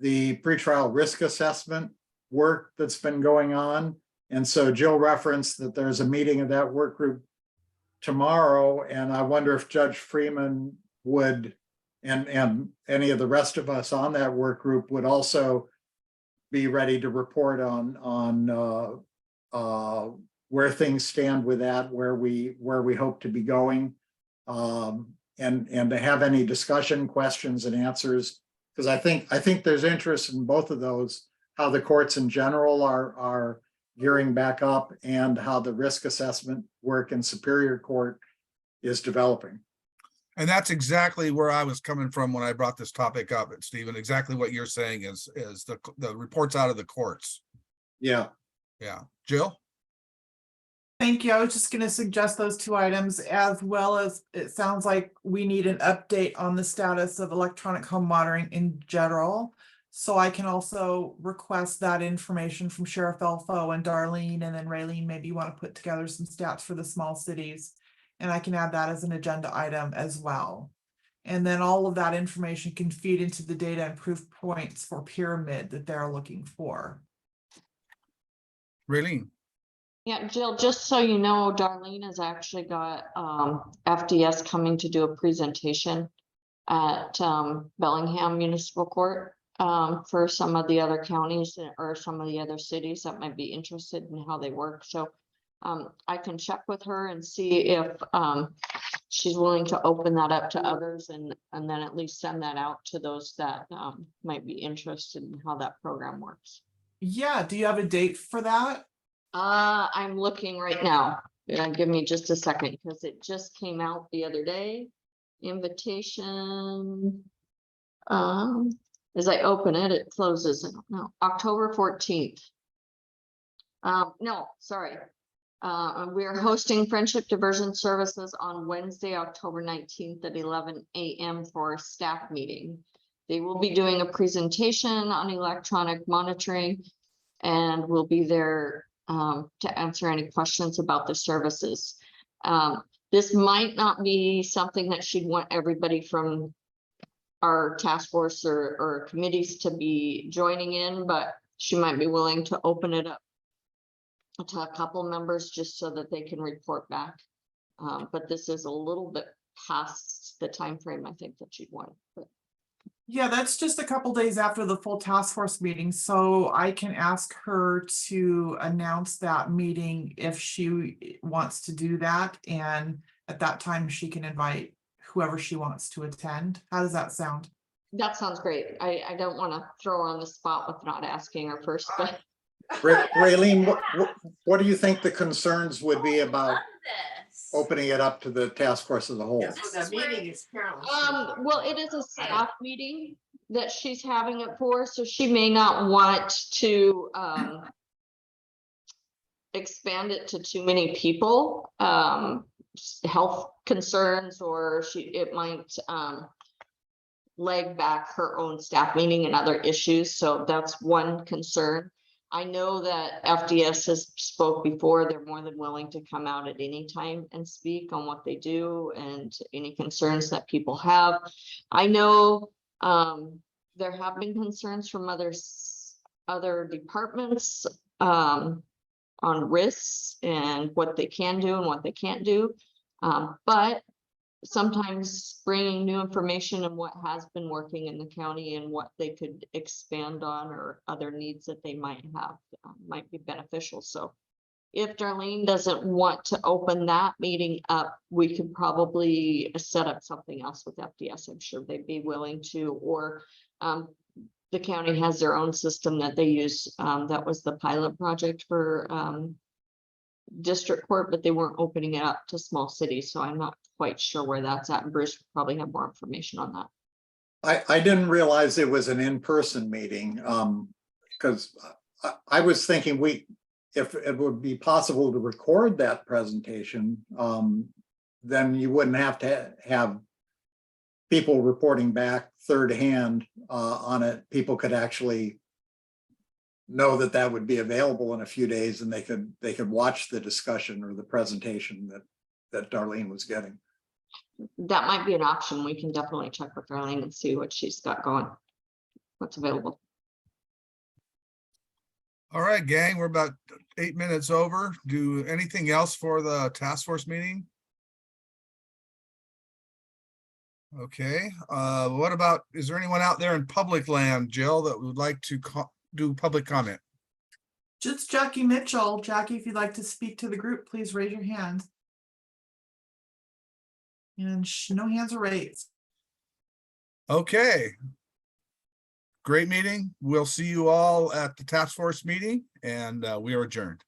the pretrial risk assessment work that's been going on. And so Jill referenced that there's a meeting of that work group tomorrow. And I wonder if Judge Freeman would, and any of the rest of us on that work group would also be ready to report on where things stand with that, where we hope to be going, and to have any discussion, questions and answers. Because I think there's interest in both of those, how the courts in general are gearing back up and how the risk assessment work in Superior Court is developing. And that's exactly where I was coming from when I brought this topic up, Stephen. Exactly what you're saying is the reports out of the courts. Yeah. Yeah. Jill? Thank you. I was just going to suggest those two items, as well as it sounds like we need an update on the status of electronic home monitoring in general. So I can also request that information from Sheriff Elfo and Darlene, and then Raylene, maybe you want to put together some stats for the small cities. And I can add that as an agenda item as well. And then all of that information can feed into the data and proof points for pyramid that they're looking for. Raylene? Yeah, Jill, just so you know, Darlene has actually got FDS coming to do a presentation at Bellingham Municipal Court for some of the other counties or some of the other cities that might be interested in how they work. So I can check with her and see if she's willing to open that up to others, and then at least send that out to those that might be interested in how that program works. Yeah, do you have a date for that? I'm looking right now. Give me just a second, because it just came out the other day. Invitation. As I open it, it closes. I don't know. October 14th. No, sorry. We're hosting Friendship Diversion Services on Wednesday, October 19th at 11 a.m. for a staff meeting. They will be doing a presentation on electronic monitoring, and we'll be there to answer any questions about the services. This might not be something that she'd want everybody from our task force or committees to be joining in, but she might be willing to open it up to a couple members just so that they can report back. But this is a little bit past the time frame I think that she'd want. But Yeah, that's just a couple days after the full task force meeting, so I can ask her to announce that meeting if she wants to do that, and at that time she can invite whoever she wants to attend. How does that sound? that sounds great. I don't want to throw her on the spot with not asking her first, but Raylene, what do you think the concerns would be about opening it up to the task force as a whole? well, it is a staff meeting that she's having it for, so she may not want to expand it to too many people, health concerns, or it might leg back her own staff meeting and other issues. So that's one concern. I know that FDS has spoke before. They're more than willing to come out at any time and speak on what they do and any concerns that people have. I know there have been concerns from other departments on risks and what they can do and what they can't do. But sometimes bringing new information and what has been working in the county and what they could expand on or other needs that they might have might be beneficial. So if Darlene doesn't want to open that meeting up, we could probably set up something else with FDS. I'm sure they'd be willing to, or the county has their own system that they use. That was the pilot project for district court, but they weren't opening it up to small cities. So I'm not quite sure where that's at. And Bruce would probably have more information on that. I didn't realize it was an in-person meeting, because I was thinking if it would be possible to record that presentation, then you wouldn't have to have people reporting back third hand on it. People could actually know that that would be available in a few days, and they could watch the discussion or the presentation that Darlene was getting. That might be an option. We can definitely check with Darlene and see what she's got going, what's available. All right, gang, we're about 8 minutes over. Do anything else for the task force meeting? Okay, what about, is there anyone out there in public land, Jill, that would like to do public comment? Just Jackie Mitchell. Jackie, if you'd like to speak to the group, please raise your hand. And no hands are raised. Okay. Great meeting. We'll see you all at the task force meeting, and we are adjourned.